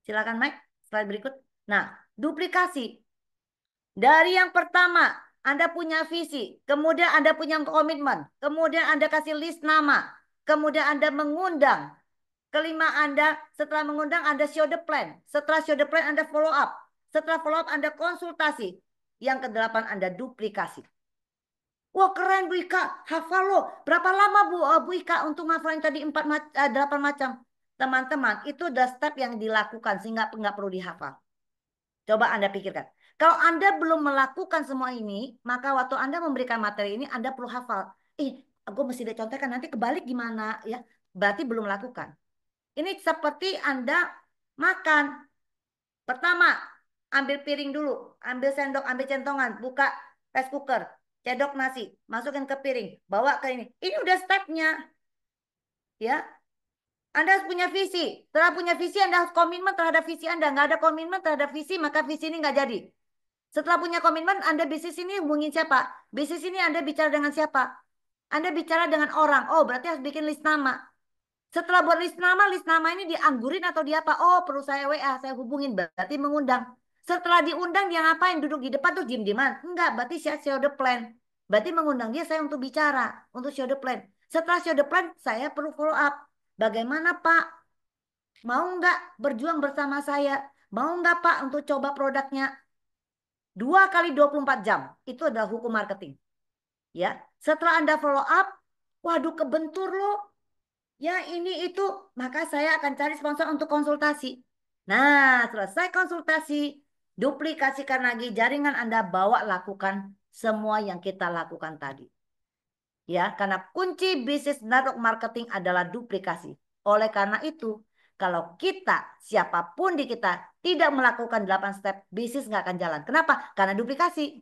silakan Mike, slide berikut. Nah, duplikasi. Dari yang pertama, Anda punya visi, kemudian Anda punya komitmen, kemudian Anda kasih list nama, kemudian Anda mengundang. Kelima, Anda setelah mengundang Anda show the plan. Setelah show the plan Anda follow up. Setelah follow up Anda konsultasi. Yang kedelapan Anda duplikasi. Wah keren Bu Ika, hafal loh. Berapa lama Bu Ika untuk ngafalin tadi 8 macam? Teman-teman, itu udah step yang dilakukan sehingga nggak perlu dihafal. Coba Anda pikirkan. Kalau Anda belum melakukan semua ini, maka waktu Anda memberikan materi ini, Anda perlu hafal. Aku mesti dicontohkan nanti kebalik gimana ya? Berarti belum melakukan. Ini seperti Anda makan. Pertama, ambil piring dulu, ambil sendok, ambil centongan, buka rice cooker, cedok nasi, masukin ke piring, bawa ke ini. Ini udah stepnya, ya. Anda harus punya visi. Setelah punya visi, Anda harus komitmen terhadap visi Anda. Nggak ada komitmen terhadap visi, maka visi ini nggak jadi. Setelah punya komitmen, Anda bisnis ini hubungin siapa? Bisnis ini Anda bicara dengan siapa? Anda bicara dengan orang. Oh, berarti harus bikin list nama. Setelah buat list nama ini dianggurin atau di apa? Oh, perlu saya WA, saya hubungin. Berarti mengundang. Setelah diundang, dia ngapain? Duduk di depan tuh diem-dieman. Enggak, berarti saya show the plan. Berarti mengundang dia saya untuk bicara, untuk show the plan. Setelah show the plan, saya perlu follow up. Bagaimana Pak? Mau nggak berjuang bersama saya? Mau nggak Pak untuk coba produknya? 2 kali 24 jam. Itu adalah hukum marketing. Ya, setelah Anda follow up, waduh kebentur loh. Ya ini itu, maka saya akan cari sponsor untuk konsultasi. Nah, selesai konsultasi, duplikasikan lagi jaringan Anda, bawa lakukan semua yang kita lakukan tadi. Ya, karena kunci bisnis network marketing adalah duplikasi. Oleh karena itu, kalau kita, siapapun di kita, tidak melakukan 8 step, bisnis nggak akan jalan. Kenapa? Karena duplikasi.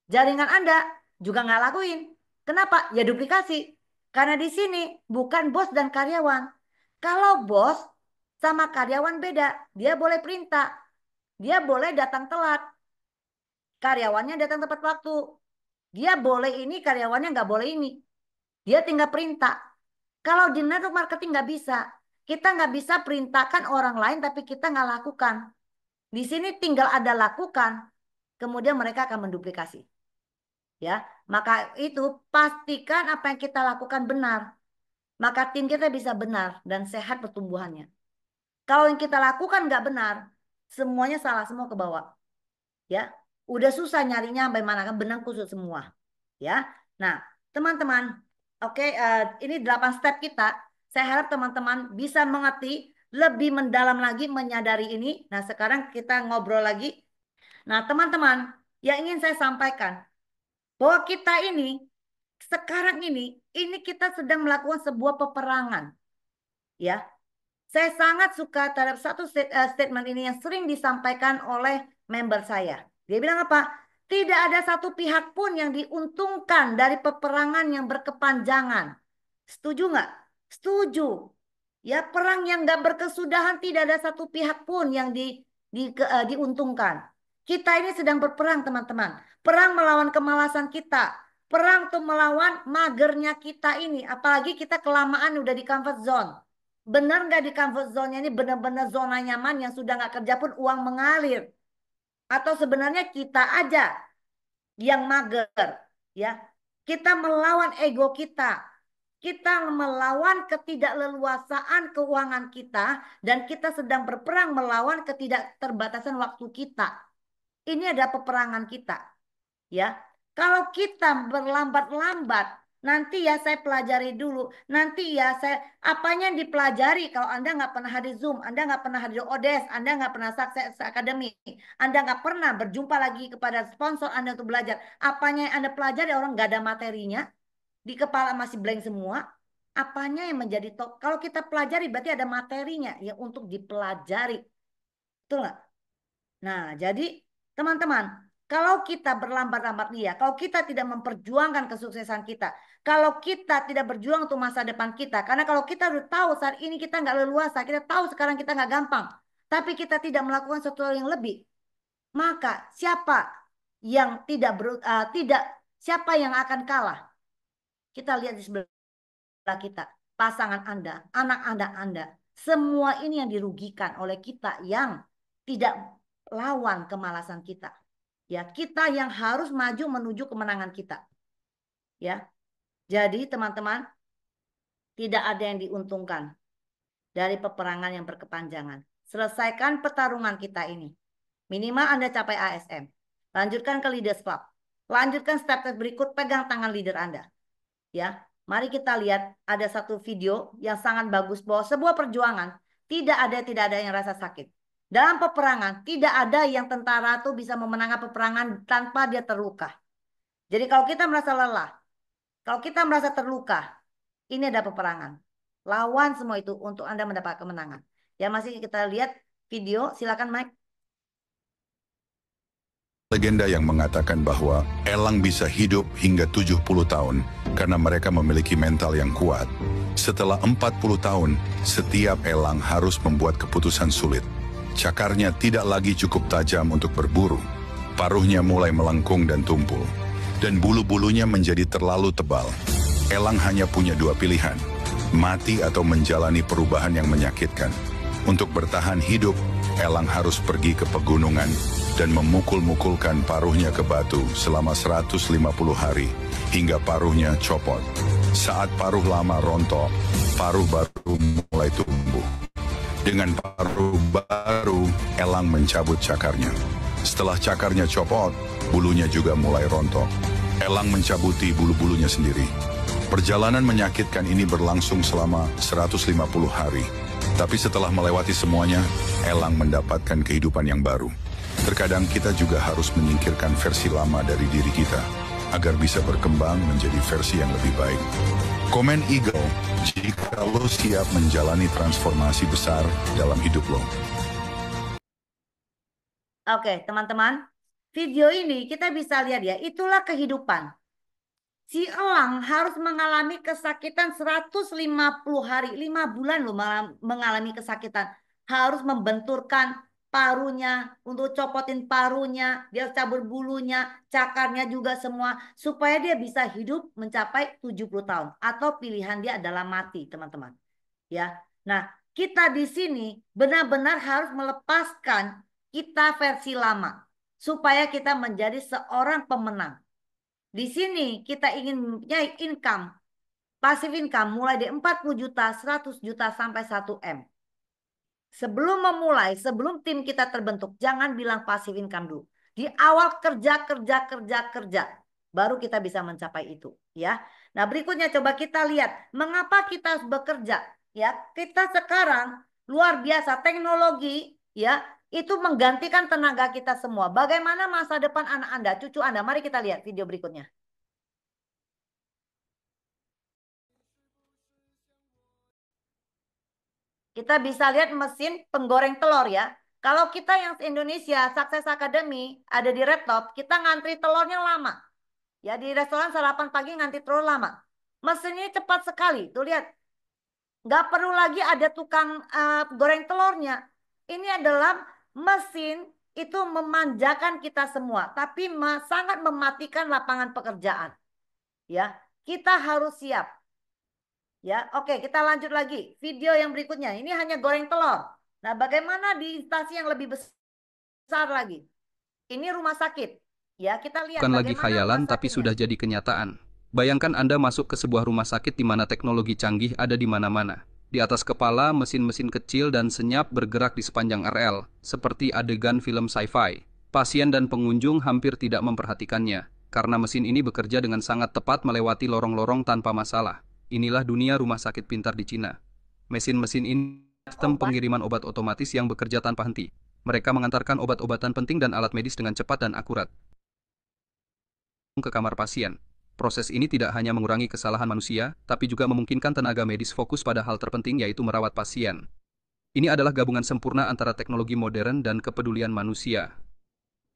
Jaringan Anda juga nggak lakuin. Kenapa? Ya duplikasi. Karena di sini bukan bos dan karyawan. Kalau bos sama karyawan beda. Dia boleh perintah. Dia boleh datang telat. Karyawannya datang tepat waktu. Dia boleh ini, karyawannya nggak boleh ini. Dia tinggal perintah. Kalau di network marketing nggak bisa. Kita nggak bisa perintahkan orang lain tapi kita nggak lakukan. Di sini tinggal ada lakukan. Kemudian mereka akan menduplikasi. Ya, maka itu pastikan apa yang kita lakukan benar. Maka tim kita bisa benar dan sehat pertumbuhannya. Kalau yang kita lakukan nggak benar, semuanya salah semua ke bawah. Ya, udah susah nyarinya sampai mana kan benang kusut semua. Ya, nah teman-teman, oke, ini 8 step kita. Saya harap teman-teman bisa mengerti lebih mendalam lagi menyadari ini. Nah, sekarang kita ngobrol lagi. Nah, teman-teman, yang ingin saya sampaikan bahwa kita ini sekarang ini kita sedang melakukan sebuah peperangan, ya. Saya sangat suka terhadap satu statement ini yang sering disampaikan oleh member saya. Dia bilang apa? Tidak ada satu pihak pun yang diuntungkan dari peperangan yang berkepanjangan. Setuju nggak? Setuju. Ya, perang yang nggak berkesudahan tidak ada satu pihak pun yang diuntungkan. Kita ini sedang berperang, teman-teman. Perang melawan kemalasan kita. Perang untuk melawan magernya kita ini. Apalagi kita kelamaan udah di comfort zone. Benar nggak di comfort zone ini benar-benar zona nyaman yang sudah nggak kerja pun uang mengalir. Atau sebenarnya kita aja yang mager, ya. Kita melawan ego kita. Kita melawan ketidakleluasaan keuangan kita dan kita sedang berperang melawan ketidakterbatasan waktu kita. Ini ada peperangan kita, ya. Kalau kita berlambat-lambat, nanti ya saya pelajari dulu. Nanti ya saya apanya yang dipelajari kalau Anda nggak pernah hadir Zoom, Anda nggak pernah hadir ODS, Anda nggak pernah Sukses Academy, Anda nggak pernah berjumpa lagi kepada sponsor Anda untuk belajar. Apanya yang Anda pelajari orang nggak ada materinya, di kepala masih blank semua. Apanya yang menjadi top? Kalau kita pelajari berarti ada materinya ya untuk dipelajari. Betul nggak? Nah, jadi teman-teman, kalau kita berlambat-lambat lia, kalau kita tidak memperjuangkan kesuksesan kita, kalau kita tidak berjuang untuk masa depan kita, karena kalau kita udah tahu saat ini kita nggak leluasa, kita tahu sekarang kita nggak gampang, tapi kita tidak melakukan sesuatu yang lebih, maka siapa yang tidak siapa yang akan kalah? Kita lihat di sebelah kita, pasangan Anda, anak-anak Anda, semua ini yang dirugikan oleh kita yang tidak lawan kemalasan kita. Ya, kita yang harus maju menuju kemenangan kita. Ya. Jadi teman-teman, tidak ada yang diuntungkan dari peperangan yang berkepanjangan. Selesaikan pertarungan kita ini. Minimal Anda capai ASM. Lanjutkan ke Leaders Club. Lanjutkan step-step berikut, pegang tangan leader Anda. Ya, mari kita lihat ada satu video yang sangat bagus bahwa sebuah perjuangan tidak ada yang rasa sakit. Dalam peperangan tidak ada yang tentara tuh bisa memenangkan peperangan tanpa dia terluka. Jadi kalau kita merasa lelah, kalau kita merasa terluka, ini ada peperangan. Lawan semua itu untuk Anda mendapat kemenangan. Ya masih kita lihat video, silakan Mike. Legenda yang mengatakan bahwa elang bisa hidup hingga 70 tahun karena mereka memiliki mental yang kuat. Setelah 40 tahun, setiap elang harus membuat keputusan sulit. Cakarnya tidak lagi cukup tajam untuk berburu. Paruhnya mulai melengkung dan tumpul. Dan bulu-bulunya menjadi terlalu tebal. Elang hanya punya dua pilihan, mati atau menjalani perubahan yang menyakitkan. Untuk bertahan hidup, elang harus pergi ke pegunungan dan memukul-mukulkan paruhnya ke batu selama 150 hari hingga paruhnya copot. Saat paruh lama rontok, paruh baru mulai tumbuh. Dengan paruh baru, elang mencabut cakarnya. Setelah cakarnya copot, bulunya juga mulai rontok. Elang mencabuti bulu-bulunya sendiri. Perjalanan menyakitkan ini berlangsung selama 150 hari. Tapi setelah melewati semuanya, elang mendapatkan kehidupan yang baru. Terkadang kita juga harus menyingkirkan versi lama dari diri kita, agar bisa berkembang menjadi versi yang lebih baik. Komen Eagle jika lo siap menjalani transformasi besar dalam hidup lo. Oke, teman-teman. Video ini kita bisa lihat ya, itulah kehidupan. Si elang harus mengalami kesakitan 150 hari, 5 bulan loh mengalami kesakitan. Harus membenturkan paruhnya, untuk copotin paruhnya, dia cabut bulunya, cakarnya juga semua. Supaya dia bisa hidup mencapai 70 tahun. Atau pilihan dia adalah mati, teman-teman. Ya, nah kita di sini benar-benar harus melepaskan kita versi lama. Supaya kita menjadi seorang pemenang. Di sini kita ingin punya income, passive income mulai dari 40 juta, 100 juta sampai 1 M. Sebelum memulai, sebelum tim kita terbentuk, jangan bilang passive income dulu. Di awal kerja, baru kita bisa mencapai itu, ya. Nah, berikutnya coba kita lihat mengapa kita harus bekerja, ya. Kita sekarang luar biasa teknologi, ya, itu menggantikan tenaga kita semua. Bagaimana masa depan anak Anda, cucu Anda? Mari kita lihat video berikutnya. Kita bisa lihat mesin penggoreng telur ya. Kalau kita yang Indonesia, Sukses Academy, ada di Red Top, kita ngantri telurnya lama. Ya, di restoran sarapan pagi ngantri telur lama. Mesin ini cepat sekali. Tuh lihat, nggak perlu lagi ada tukang goreng telurnya. Ini adalah mesin itu memanjakan kita semua, tapi sangat mematikan lapangan pekerjaan. Ya, kita harus siap. Ya, oke, kita lanjut lagi. Video yang berikutnya. Ini hanya goreng telur. Nah, bagaimana di instansi yang lebih besar lagi? Ini rumah sakit. Ya, kita lihat Bukan lagi bagaimana rumah khayalan, tapi sakitnya. sudah jadi kenyataan. Bayangkan Anda masuk ke sebuah rumah sakit di mana teknologi canggih ada di mana-mana. Di atas kepala, mesin-mesin kecil dan senyap bergerak di sepanjang RL, seperti adegan film sci-fi. Pasien dan pengunjung hampir tidak memperhatikannya, karena mesin ini bekerja dengan sangat tepat melewati lorong-lorong tanpa masalah. Inilah dunia rumah sakit pintar di Cina. Mesin-mesin ini sistem Obat. pengiriman obat otomatis yang bekerja tanpa henti. Mereka mengantarkan obat-obatan penting dan alat medis dengan cepat dan akurat ke kamar pasien. Proses ini tidak hanya mengurangi kesalahan manusia, tapi juga memungkinkan tenaga medis fokus pada hal terpenting yaitu merawat pasien. Ini adalah gabungan sempurna antara teknologi modern dan kepedulian manusia.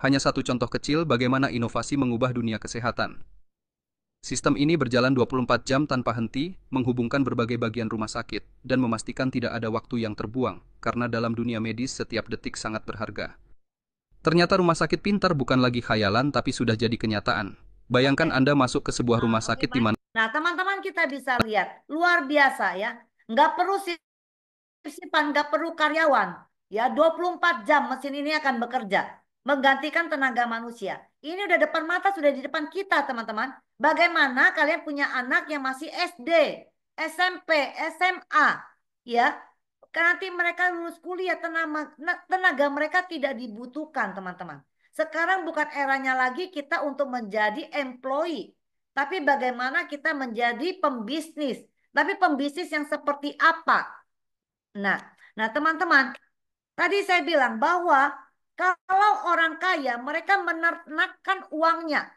Hanya satu contoh kecil bagaimana inovasi mengubah dunia kesehatan. Sistem ini berjalan 24 jam tanpa henti, menghubungkan berbagai bagian rumah sakit, dan memastikan tidak ada waktu yang terbuang, karena dalam dunia medis setiap detik sangat berharga. Ternyata rumah sakit pintar bukan lagi khayalan tapi sudah jadi kenyataan. Bayangkan Oke. Anda masuk ke sebuah rumah Oke, sakit di Mike. mana Nah, teman-teman kita bisa lihat. Luar biasa ya. Nggak perlu sip-sipan, nggak perlu karyawan. Ya, 24 jam mesin ini akan bekerja. Menggantikan tenaga manusia. Ini udah depan mata, sudah di depan kita, teman-teman. Bagaimana kalian punya anak yang masih SD, SMP, SMA, ya, kan nanti mereka lulus kuliah, tenaga mereka tidak dibutuhkan, teman-teman. Sekarang bukan eranya lagi kita untuk menjadi employee, tapi bagaimana kita menjadi pembisnis. Tapi pembisnis yang seperti apa? Nah, nah teman-teman, tadi saya bilang bahwa kalau orang kaya mereka menernakkan uangnya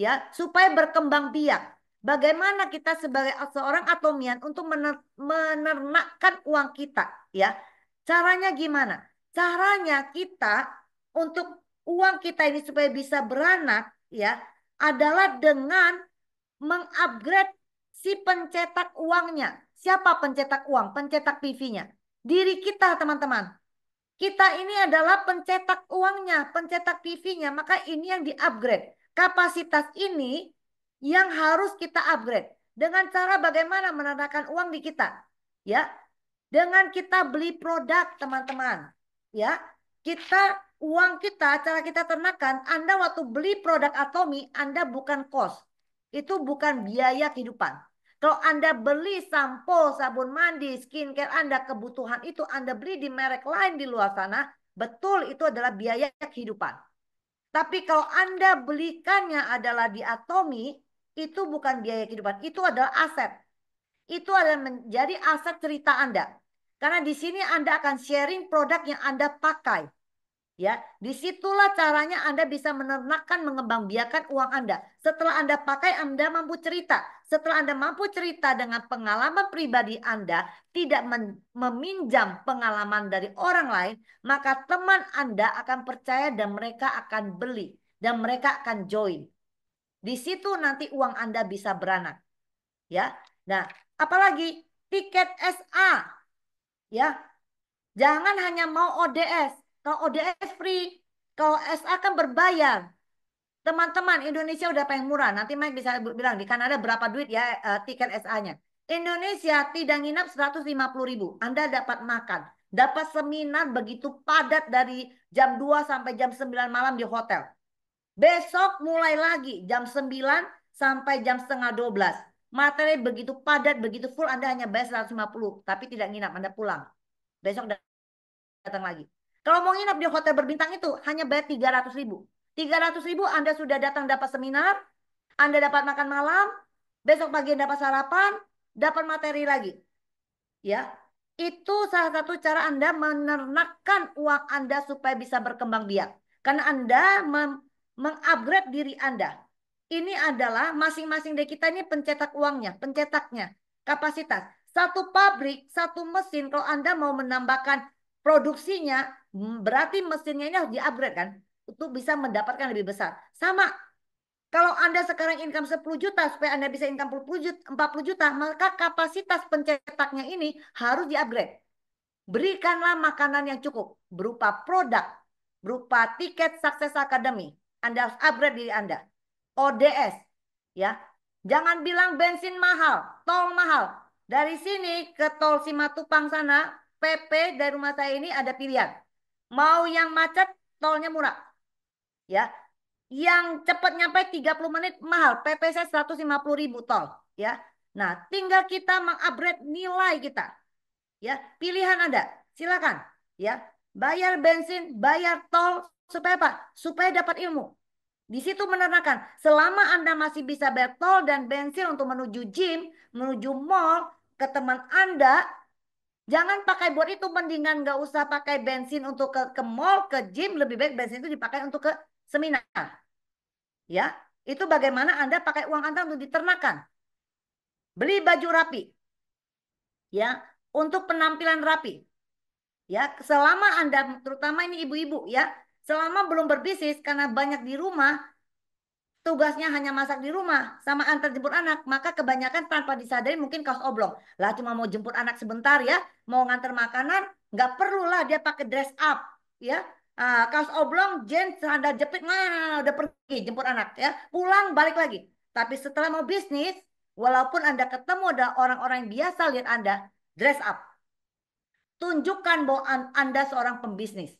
ya supaya berkembang biak. Bagaimana kita sebagai seorang atomian untuk menernakkan uang kita ya? Caranya gimana? Caranya kita untuk uang kita ini supaya bisa beranak ya adalah dengan mengupgrade si pencetak uangnya. Siapa pencetak uang? Pencetak PV-nya. Diri kita, teman-teman. Kita ini adalah pencetak uangnya, pencetak PV-nya. Maka ini yang di-upgrade. Kapasitas ini yang harus kita upgrade. Dengan cara bagaimana menandakan uang di kita. Ya, dengan kita beli produk, teman-teman. Ya, uang kita, cara kita ternakan, Anda waktu beli produk Atomi, Anda bukan cost. Itu bukan biaya kehidupan. Kalau Anda beli sampo, sabun mandi, skincare Anda, kebutuhan itu Anda beli di merek lain di luar sana, betul itu adalah biaya kehidupan. Tapi kalau Anda belikannya adalah di Atomi, itu bukan biaya kehidupan, itu adalah aset. Itu adalah menjadi aset cerita Anda. Karena di sini Anda akan sharing produk yang Anda pakai. Ya, disitulah caranya Anda bisa menernakkan, mengembangbiakan uang Anda. Setelah Anda pakai, Anda mampu cerita. Setelah Anda mampu cerita dengan pengalaman pribadi Anda, tidak meminjam pengalaman dari orang lain, maka teman Anda akan percaya dan mereka akan beli. Dan mereka akan join. Di situ nanti uang Anda bisa beranak. Ya, nah, apalagi tiket SA. Ya, jangan hanya mau ODS. Kalau ODS free, kalau SA kan berbayar. Teman-teman, Indonesia udah paling murah. Nanti Mike bisa bilang di Kanada berapa duit ya tiket SA-nya. Indonesia tidak nginap 150.000. Anda dapat makan. Dapat seminar begitu padat dari jam 2 sampai jam 9 malam di hotel. Besok mulai lagi jam 9 sampai jam setengah 12. Materi begitu padat, begitu full, Anda hanya bayar 150. Tapi tidak nginap, Anda pulang. Besok datang lagi. Kalau mau nginap di hotel berbintang itu hanya bayar 300.000. 300.000 Anda sudah datang dapat seminar, Anda dapat makan malam, besok pagi dapat sarapan, dapat materi lagi. Ya, itu salah satu cara Anda menernakkan uang Anda supaya bisa berkembang biak. Karena Anda mengupgrade diri Anda. Ini adalah masing-masing dari kita ini pencetak uangnya, pencetaknya, kapasitas. Satu pabrik, satu mesin, kalau Anda mau menambahkan produksinya, berarti mesinnya ini harus di-upgrade kan? Untuk bisa mendapatkan lebih besar. Sama, kalau Anda sekarang income 10 juta, supaya Anda bisa income 40 juta, maka kapasitas pencetaknya ini harus di-upgrade. Berikanlah makanan yang cukup, berupa produk, berupa tiket Sukses Academy. Anda harus upgrade diri Anda. ODS, ya. Jangan bilang bensin mahal, tol mahal. Dari sini ke tol Simatupang sana, PP dari rumah saya ini ada pilihan. Mau yang macet, tolnya murah. Ya, yang cepat nyampe 30 menit mahal. PPC 150.000 tol. Ya. Nah, tinggal kita mengupgrade nilai kita. Ya, pilihan Anda. Silakan. Ya, bayar bensin, bayar tol supaya apa? Supaya dapat ilmu. Di situ menerangkan, selama Anda masih bisa bayar tol dan bensin untuk menuju gym, menuju mall, ke teman Anda, jangan pakai buat itu. Mendingan nggak usah pakai bensin untuk ke mall, ke gym. Lebih baik bensin itu dipakai untuk ke seminar. Ya, itu bagaimana Anda pakai uang Anda untuk diternakan. Beli baju rapi. Ya, untuk penampilan rapi. Ya, selama Anda, terutama ini ibu-ibu ya, selama belum berbisnis karena banyak di rumah, tugasnya hanya masak di rumah sama antar jemput anak, maka kebanyakan tanpa disadari mungkin kaos oblong. Lah cuma mau jemput anak sebentar ya, mau ngantar makanan, nggak perlulah dia pakai dress up, ya. Kaos oblong, jeans, sandal jepit, nah udah pergi jemput anak ya, pulang balik lagi. Tapi setelah mau bisnis, walaupun Anda ketemu ada orang-orang yang biasa lihat Anda dress up, tunjukkan bahwa Anda seorang pembisnis.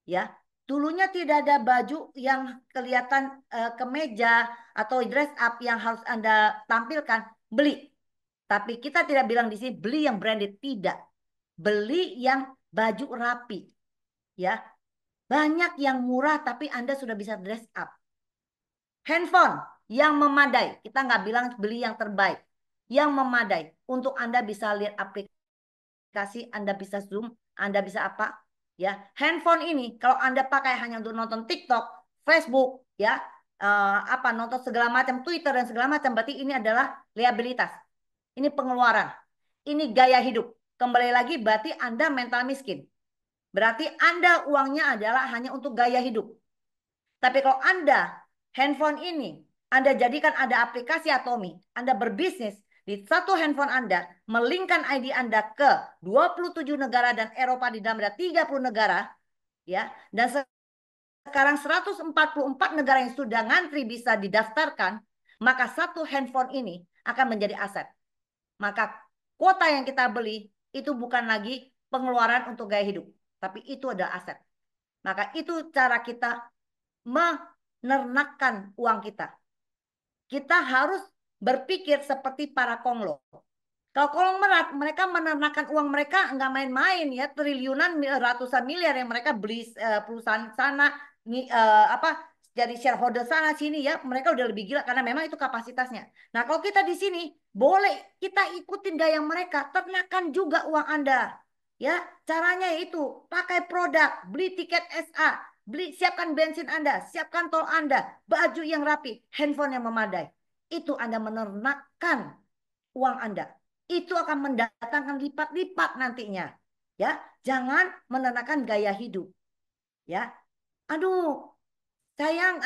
Ya, dulunya tidak ada baju yang kelihatan kemeja atau dress up yang harus Anda tampilkan, beli. Tapi kita tidak bilang di sini beli yang branded, tidak. Beli yang baju rapi. Ya, banyak yang murah tapi Anda sudah bisa dress up. Handphone yang memadai, kita nggak bilang beli yang terbaik, yang memadai untuk Anda bisa lihat aplikasi, Anda bisa Zoom, Anda bisa apa? Ya, handphone ini kalau Anda pakai hanya untuk nonton TikTok, Facebook, ya, apa nonton segala macam Twitter dan segala macam, berarti ini adalah liabilitas. Ini pengeluaran. Ini gaya hidup. Kembali lagi berarti Anda mental miskin. Berarti Anda uangnya adalah hanya untuk gaya hidup. Tapi kalau Anda handphone ini Anda jadikan ada aplikasi Atomi, Anda berbisnis di satu handphone Anda, melinkkan ID Anda ke 27 negara dan Eropa di dalam ada 30 negara, ya. Dan sekarang 144 negara yang sudah ngantri bisa didaftarkan, maka satu handphone ini akan menjadi aset. Maka kuota yang kita beli itu bukan lagi pengeluaran untuk gaya hidup, tapi itu adalah aset. Maka itu cara kita menernakkan uang kita. Kita harus berpikir seperti para konglo. Kalau konglomerat, mereka menernakkan uang mereka nggak main-main ya, triliunan, ratusan miliar yang mereka beli perusahaan sana, apa jadi shareholder sana sini ya, mereka udah lebih gila karena memang itu kapasitasnya. Nah kalau kita di sini boleh kita ikutin gaya mereka, ternakan juga uang Anda. Ya, caranya itu pakai produk, beli tiket SA, beli siapkan bensin Anda, siapkan tol Anda, baju yang rapi, handphone yang memadai. Itu Anda menernakkan uang Anda. Itu akan mendatangkan lipat-lipat nantinya. Ya, jangan menenangkan gaya hidup. Ya, aduh, sayang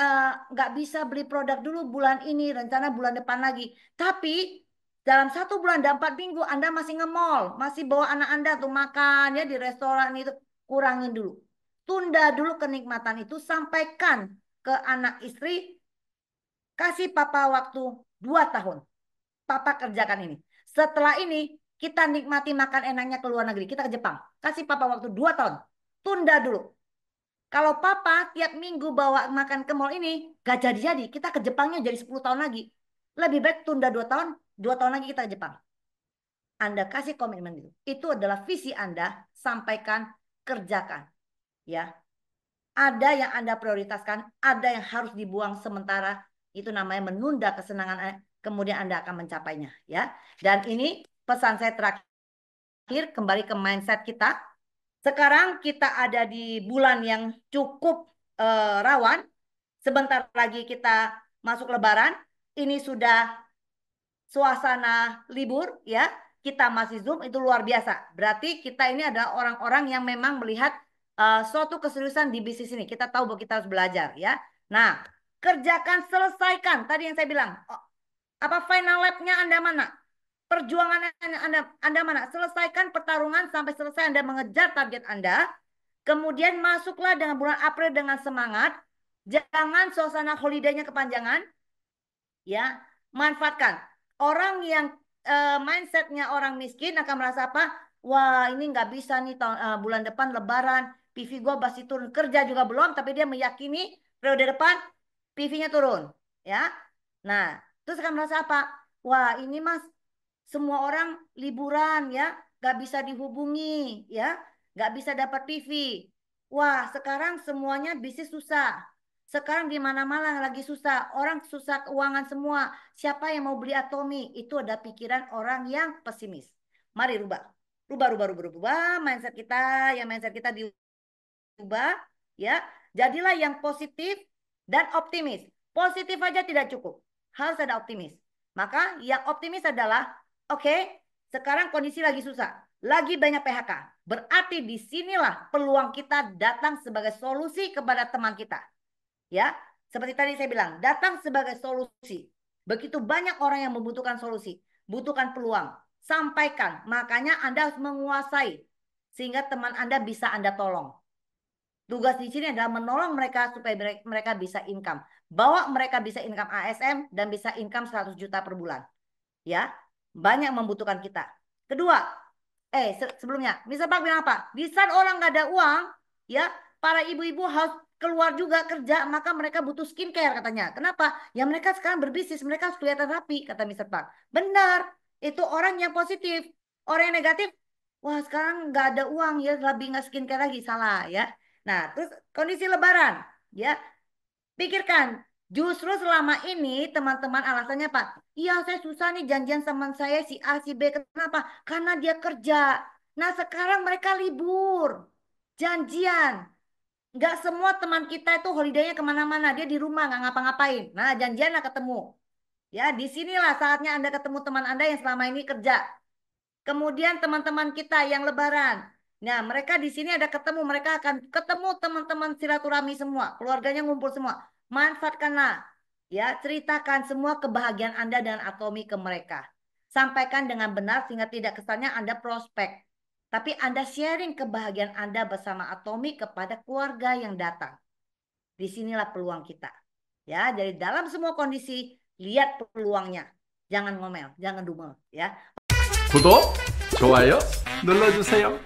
nggak bisa beli produk dulu bulan ini, rencana bulan depan lagi. Tapi dalam 1 bulan dan 4 minggu Anda masih nge-mall, masih bawa anak Anda tuh makan ya di restoran itu, kurangin dulu. Tunda dulu kenikmatan itu, sampaikan ke anak istri, kasih papa waktu 2 tahun. Papa kerjakan ini. Setelah ini kita nikmati makan enaknya ke luar negeri. Kita ke Jepang. Kasih papa waktu 2 tahun. Tunda dulu. Kalau papa tiap minggu bawa makan ke mall ini, gak jadi-jadi. Kita ke Jepangnya jadi 10 tahun lagi. Lebih baik tunda 2 tahun. 2 tahun lagi kita ke Jepang. Anda kasih komitmen itu. Itu adalah visi Anda. Sampaikan, kerjakan. Ya, ada yang Anda prioritaskan, ada yang harus dibuang sementara. Itu namanya menunda kesenangan, kemudian Anda akan mencapainya. Ya, dan ini pesan saya terakhir, kembali ke mindset kita. Sekarang kita ada di bulan yang cukup rawan. Sebentar lagi kita masuk Lebaran. Ini sudah suasana libur, ya. kita masih Zoom itu luar biasa. Berarti kita ini adalah orang-orang yang memang melihat suatu keseriusan di bisnis ini. Kita tahu bahwa kita harus belajar ya. Nah, kerjakan, selesaikan. Tadi yang saya bilang, apa final lap-nya Anda mana? Perjuangan Anda mana? Selesaikan pertarungan sampai selesai Anda mengejar target Anda. Kemudian masuklah dengan bulan April dengan semangat. Jangan suasana holiday-nya kepanjangan. Ya, manfaatkan. Orang yang mindsetnya orang miskin akan merasa apa? Wah, ini nggak bisa nih bulan depan Lebaran, PV gue masih turun, kerja juga belum, tapi dia meyakini periode depan PV-nya turun, ya. Nah, terus akan merasa apa? Wah, ini mas, semua orang liburan ya, nggak bisa dihubungi, ya, nggak bisa dapat PV. Wah, sekarang semuanya bisnis susah. Sekarang di mana-mana lagi susah, orang susah keuangan semua. Siapa yang mau beli Atomi? Itu ada pikiran orang yang pesimis. Mari rubah. Rubah mindset kita, yang mindset kita diubah, ya. Jadilah yang positif dan optimis. Positif aja tidak cukup. Harus ada optimis. Maka yang optimis adalah, oke, sekarang kondisi lagi susah. Lagi banyak PHK. Berarti disinilah peluang kita datang sebagai solusi kepada teman kita. Ya, seperti tadi saya bilang, datang sebagai solusi. Begitu banyak orang yang membutuhkan solusi, butuhkan peluang, sampaikan. Makanya Anda harus menguasai sehingga teman Anda bisa Anda tolong. Tugas di sini adalah menolong mereka supaya mereka bisa income. Bawa mereka bisa income ASM dan bisa income 100 juta per bulan. Ya, banyak membutuhkan kita. Kedua, sebelumnya, Mr. Park bilang apa? Di saat orang nggak ada uang, ya, para ibu-ibu harus keluar juga kerja, maka mereka butuh skincare katanya. Kenapa? Ya mereka sekarang berbisnis, mereka harus kelihatan rapi, kata Mr. Park. Benar, itu orang yang positif. Orang yang negatif, wah sekarang nggak ada uang, ya lebih nggak skincare lagi, salah ya. Nah, terus kondisi Lebaran, ya, pikirkan. Justru selama ini teman-teman alasannya Pak, iya saya susah nih janjian sama saya si A, si B. Kenapa? Karena dia kerja. Nah sekarang mereka libur. Janjian. Nggak semua teman kita itu holiday-nya kemana-mana. Dia di rumah nggak ngapa-ngapain. Nah janjianlah ketemu. Ya disinilah saatnya Anda ketemu teman Anda yang selama ini kerja. Kemudian teman-teman kita yang lebaran. Nah, mereka di sini ada ketemu, mereka akan ketemu teman-teman silaturahmi semua, keluarganya ngumpul semua. Manfaatkanlah, ya, ceritakan semua kebahagiaan Anda dan Atomi ke mereka. Sampaikan dengan benar sehingga tidak kesannya Anda prospek. Tapi Anda sharing kebahagiaan Anda bersama Atomi kepada keluarga yang datang. Disinilah peluang kita. Ya, jadi dalam semua kondisi, lihat peluangnya. Jangan ngomel, jangan dumel, ya. 구독, 좋아요 눌러주세요.